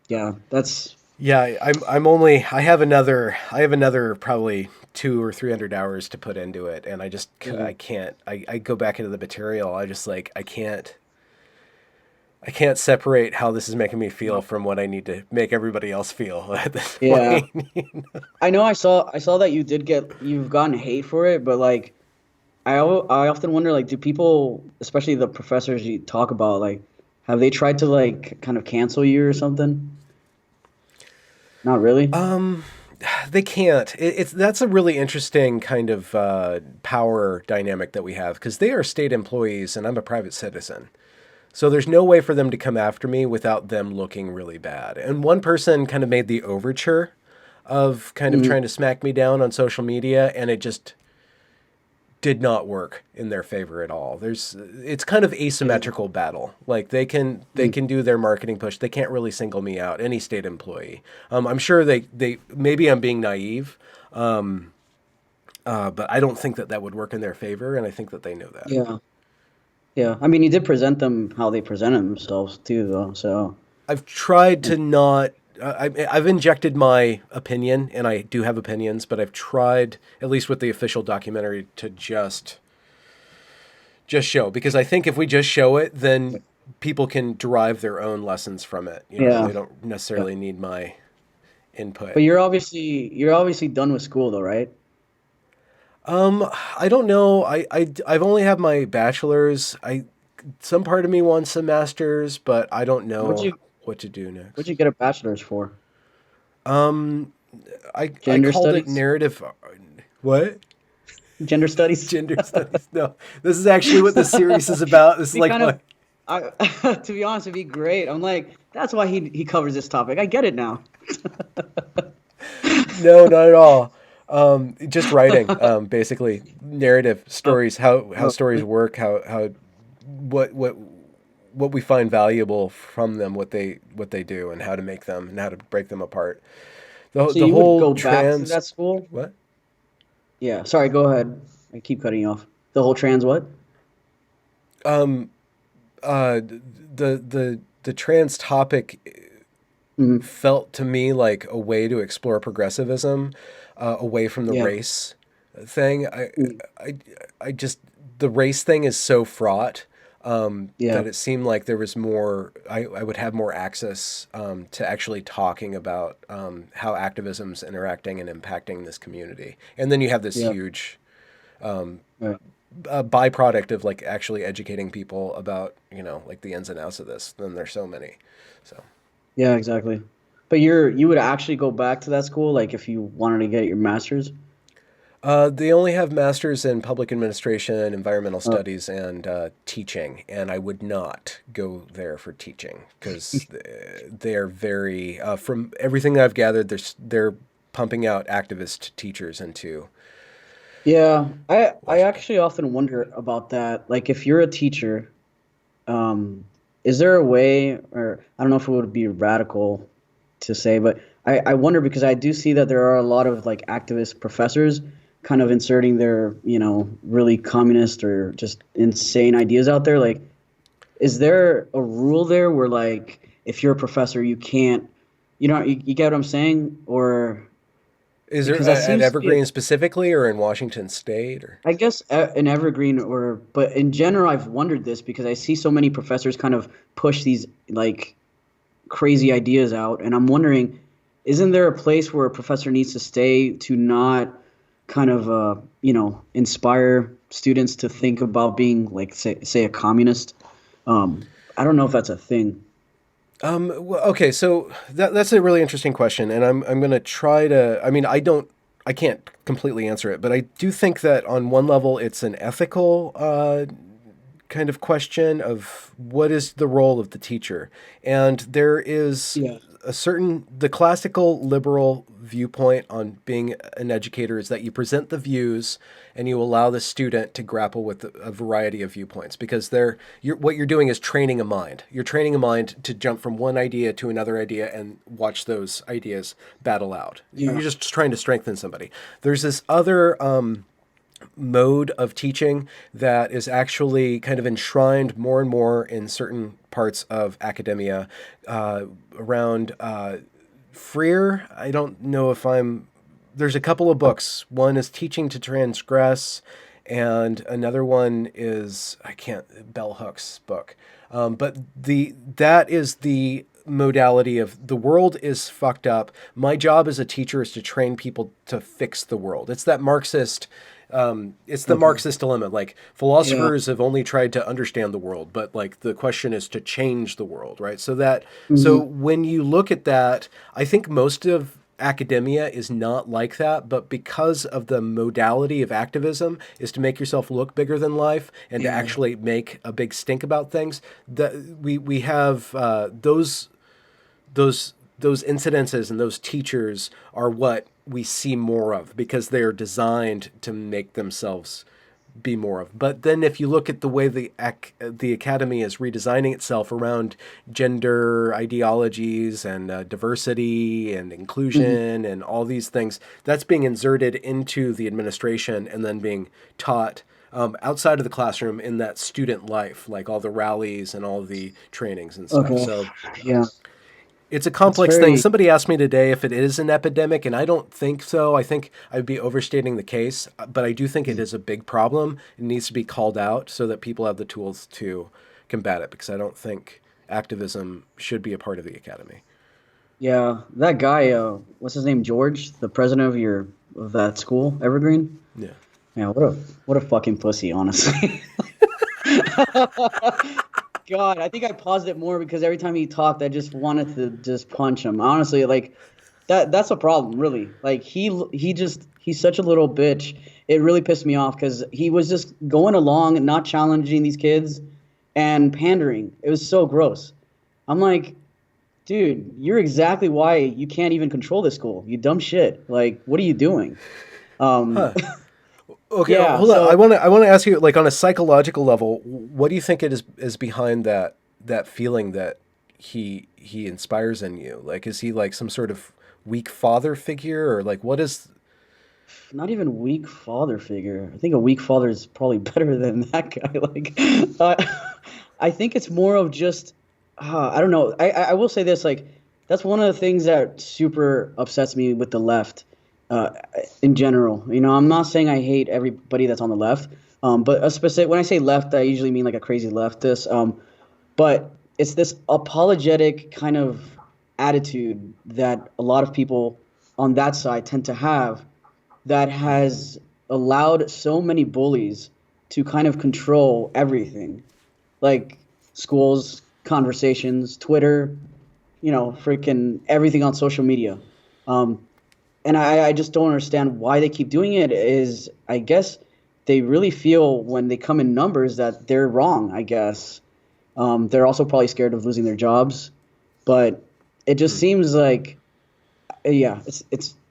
Speaker 2: Yeah, that's.
Speaker 1: Yeah, I have another probably 200 or 300 hours to put into it, and
Speaker 2: Yeah.
Speaker 1: I can't I go back into the material. I just like I can't separate how this is making me feel from what I need to make everybody else feel at this
Speaker 2: Yeah.
Speaker 1: point.
Speaker 2: I know. I saw that you've gotten hate for it, but like, I often wonder, like, do people, especially the professors you talk about, like, have they tried to like kind of cancel you or something? Not really.
Speaker 1: They can't. It's that's a really interesting kind of power dynamic that we have because they are state employees and I'm a private citizen. So there's no way for them to come after me without them looking really bad. And one person kind of made the overture of kind of
Speaker 2: Mhm.
Speaker 1: trying to smack me down on social media, and it just did not work in their favor at all. It's kind of
Speaker 2: Yeah.
Speaker 1: asymmetrical battle. Like they
Speaker 2: Mm.
Speaker 1: can do their marketing push. They can't really single me out. Any state employee. I'm sure they maybe I'm being naive, but I don't think that that would work in their favor, and I think that they know that.
Speaker 2: Yeah. Yeah. I mean, you did present them how they presented themselves too, though. So,
Speaker 1: I've tried to not. I've injected my opinion, and I do have opinions, but I've tried, at least with the official documentary, to just show, because I think if we just show it, then people can derive their own lessons from it. You know,
Speaker 2: yeah.
Speaker 1: they don't
Speaker 2: Yeah.
Speaker 1: necessarily need my input.
Speaker 2: But you're obviously done with school though, right?
Speaker 1: I don't know. I've only had my bachelor's. Some part of me wants a master's, but I don't
Speaker 2: What'd
Speaker 1: know
Speaker 2: you
Speaker 1: what to do
Speaker 2: what'd
Speaker 1: next.
Speaker 2: you get a bachelor's for?
Speaker 1: I
Speaker 2: Gender
Speaker 1: called it
Speaker 2: studies?
Speaker 1: narrative. What?
Speaker 2: Gender studies?
Speaker 1: Gender studies? No, this is actually what this series is about. This is
Speaker 2: Be
Speaker 1: like
Speaker 2: kind of
Speaker 1: my.
Speaker 2: I to be honest, it'd be great. I'm like, that's why he covers this topic. I get it now.
Speaker 1: No, not at all. Just writing, basically narrative
Speaker 2: Oh,
Speaker 1: stories, how
Speaker 2: oh,
Speaker 1: stories
Speaker 2: really?
Speaker 1: work, how what what what we find valuable from them, what they do, and how to make them and how to break them apart.
Speaker 2: So
Speaker 1: The
Speaker 2: you would
Speaker 1: whole
Speaker 2: go back to
Speaker 1: trans
Speaker 2: that school?
Speaker 1: what
Speaker 2: Yeah. Sorry, go ahead. I keep cutting you off. The whole trans what?
Speaker 1: uh the trans topic
Speaker 2: Hmm.
Speaker 1: felt to me like a way to explore progressivism, away from the
Speaker 2: Yeah.
Speaker 1: race thing.
Speaker 2: Mm.
Speaker 1: I, I just the race thing is so fraught,
Speaker 2: Yeah.
Speaker 1: that it seemed like there was more. I would have more access, to actually talking about, how activism's interacting and impacting this community. And then you have this
Speaker 2: Yeah.
Speaker 1: huge,
Speaker 2: Right.
Speaker 1: byproduct of like actually educating people about, like the ins and outs of this. Then there's so many. So.
Speaker 2: Yeah, exactly. But you would actually go back to that school, like if you wanted to get your master's?
Speaker 1: They only have masters in public administration, environmental
Speaker 2: Uh,
Speaker 1: studies, and, teaching, and I would not go there for teaching because they are very. From everything I've gathered, they're pumping out activist teachers into
Speaker 2: yeah, I
Speaker 1: Washington.
Speaker 2: actually often wonder about that. Like if you're a teacher, is there a way, or I don't know if it would be radical to say, but I wonder because I do see that there are a lot of like activist professors kind of inserting their, really communist or just insane ideas out there. Like, is there a rule there where like if you're a professor, you can't, you get what I'm saying? Or
Speaker 1: Is there
Speaker 2: because that
Speaker 1: at
Speaker 2: seems to be
Speaker 1: Evergreen specifically, or in Washington State, or?
Speaker 2: I guess an evergreen but in general, I've wondered this because I see so many professors kind of push these like crazy ideas out, and I'm wondering, isn't there a place where a professor needs to stay to not kind of, inspire students to think about being like, say a communist? I don't know if that's a thing.
Speaker 1: Well, okay, so that's a really interesting question, and I'm gonna try to. I mean, I can't completely answer it, but I do think that on one level, it's an ethical, kind of question of what is the role of the teacher, and there is
Speaker 2: Yeah.
Speaker 1: the classical liberal viewpoint on being an educator is that you present the views and you allow the student to grapple with a variety of viewpoints, because what you're doing is training a mind. You're training a mind to jump from one idea to another idea and watch those ideas battle out.
Speaker 2: Yeah.
Speaker 1: You're just trying to strengthen somebody. There's this other, mode of teaching that is actually kind of enshrined more and more in certain parts of academia, around, Freer. I don't know if I'm. There's a couple of books. One is Teaching to Transgress, and another one is I can't Bell Hook's book. But that is the modality of the world is fucked up. My job as a teacher is to train people to fix the world. It's that Marxist. It's the
Speaker 2: Okay.
Speaker 1: Marxist dilemma. Like
Speaker 2: Yeah.
Speaker 1: philosophers have only tried to understand the world, but like the question is to change the world, right? So
Speaker 2: Hmm.
Speaker 1: when you look at that, I think most of academia is not like that, but because of the modality of activism is to make yourself look bigger than life and to
Speaker 2: Yeah.
Speaker 1: actually make a big stink about things, that we have those incidences and those teachers are what we see more of because they are designed to make themselves be more of. But then if you look at the way the academy is redesigning itself around gender ideologies and diversity and
Speaker 2: Hmm.
Speaker 1: inclusion and all these things, that's being inserted into the administration and then being taught outside of the classroom in that student life, like all the rallies and all the trainings and stuff.
Speaker 2: Okay.
Speaker 1: So
Speaker 2: Yeah.
Speaker 1: it's a
Speaker 2: It's
Speaker 1: complex thing.
Speaker 2: very.
Speaker 1: Somebody asked me today if it is an epidemic, and I don't think so. I think I'd be overstating the case, but I do think it is a big problem. It needs to be called out so that people have the tools to combat it, because I don't think activism should be a part of the academy.
Speaker 2: Yeah. That guy. What's his name? George, the president of that school, Evergreen.
Speaker 1: Yeah.
Speaker 2: Yeah. What a fucking pussy, honestly. God, I think I paused it more because every time he talked, I just wanted to just punch him. Honestly, like that's a problem, really. Like he's such a little bitch. It really pissed me off because he was just going along and not challenging these kids and pandering. It was so gross. I'm like, dude, you're exactly why you can't even control this school. You dumb shit. Like, what are you doing? Um,
Speaker 1: Okay,
Speaker 2: yeah.
Speaker 1: hold on.
Speaker 2: So
Speaker 1: I want to ask you, like on a psychological level, what do you think it is behind that feeling that he inspires in you? Like, is he like some sort of weak father figure, or like what is?
Speaker 2: not even weak father figure. I think a weak father is probably better than that guy. Like, uh, I think it's more of just, I don't know. I will say this, like, that's one of the things that super upsets me with the left, uh, in general. You know, I'm not saying I hate everybody that's on the left, but a specific when I say left, I usually mean like a crazy leftist. But it's this apologetic kind of attitude that a lot of people on that side tend to have that has allowed so many bullies to kind of control everything, like schools, conversations, Twitter, freaking everything on social media. Um, and I just don't understand why they keep doing it. Is I guess they really feel when they come in numbers that they're wrong. I guess they're also probably scared of losing their jobs, but it just seems like, yeah, it's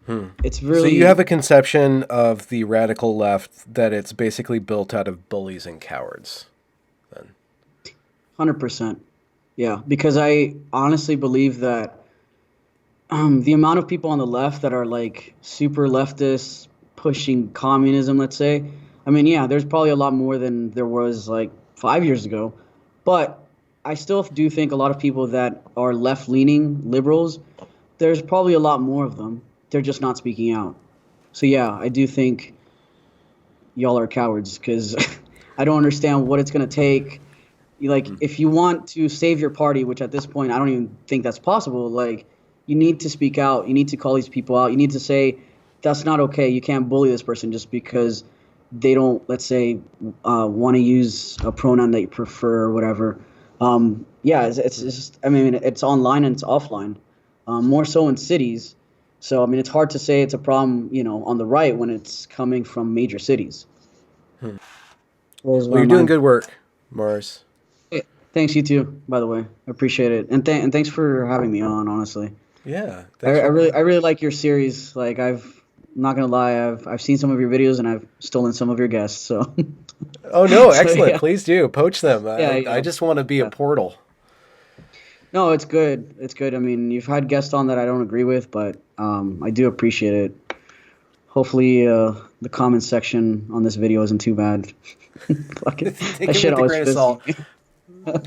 Speaker 1: So you have
Speaker 2: really
Speaker 1: a conception of the radical left that it's basically built out of bullies and cowards. Then
Speaker 2: 100%. Yeah, because I honestly believe that the amount of people on the left that are like super leftists pushing communism, let's say, I mean, yeah, there's probably a lot more than there was like 5 years ago, but I still do think a lot of people that are left leaning liberals, there's probably a lot more of them. They're just not speaking out. So, yeah, I do think y'all are cowards because I don't understand what it's going to take. Like, if you want to save your party, which at this point I don't even think that's possible, like, you need to speak out. You need to call these people out. You need to say that's not okay. You can't bully this person just because they don't, let's say, want to use a pronoun that you prefer or whatever. Yeah, it's just, I mean, it's online and it's offline, more so in cities. So I mean, it's hard to say it's a problem, on the right when it's coming from major cities. Those
Speaker 1: well,
Speaker 2: are
Speaker 1: you're doing
Speaker 2: my.
Speaker 1: good work, Mars.
Speaker 2: Hey, thanks, you too, by the way. I appreciate it. And thanks for having me on, honestly.
Speaker 1: Yeah,
Speaker 2: I,
Speaker 1: thanks
Speaker 2: I
Speaker 1: for.
Speaker 2: really I really like your series. Like I'm not gonna lie, I've seen some of your videos and I've stolen some of your guests. So
Speaker 1: Oh no,
Speaker 2: so
Speaker 1: excellent.
Speaker 2: yeah.
Speaker 1: Please do poach them.
Speaker 2: Yeah,
Speaker 1: I
Speaker 2: yeah.
Speaker 1: just want to be a
Speaker 2: Yeah.
Speaker 1: portal.
Speaker 2: No, it's good. It's good. I mean, you've had guests on that I don't agree with, but I do appreciate it. Hopefully the comment section on this video isn't too bad. Fuck it.
Speaker 1: Take
Speaker 2: That
Speaker 1: it
Speaker 2: shit
Speaker 1: with a
Speaker 2: always
Speaker 1: grain of
Speaker 2: pisses
Speaker 1: salt.
Speaker 2: me.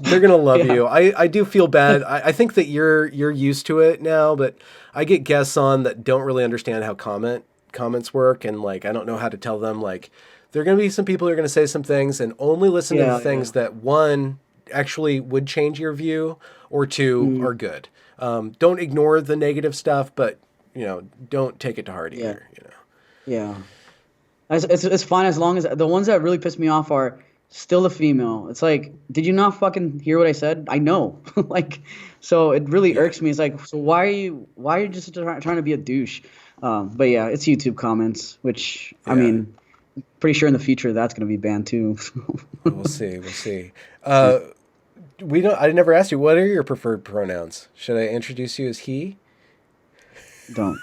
Speaker 1: They're gonna love
Speaker 2: Yeah.
Speaker 1: you. I do feel bad. I think that you're used to it now, but I get guests on that don't really understand how comments work, and like I don't know how to tell them like there are gonna be some people who are gonna say some things, and only listen to the
Speaker 2: Yeah,
Speaker 1: things
Speaker 2: yeah.
Speaker 1: that one actually would change your view, or two
Speaker 2: Mm,
Speaker 1: are good. Don't ignore the negative stuff, but don't take it to heart
Speaker 2: yeah.
Speaker 1: either.
Speaker 2: Yeah. It's fine as long as the ones that really piss me off are still a female. It's like, did you not fucking hear what I said? I know. Like, so it really
Speaker 1: Yeah.
Speaker 2: irks me. It's like, so why are you just trying to be a douche? But yeah, it's YouTube comments, which I
Speaker 1: Yeah.
Speaker 2: mean, pretty sure in the future that's gonna be banned too.
Speaker 1: Well, we'll see. We'll see. We don't. I never asked you. What are your preferred pronouns? Should I introduce you as he?
Speaker 2: Don't.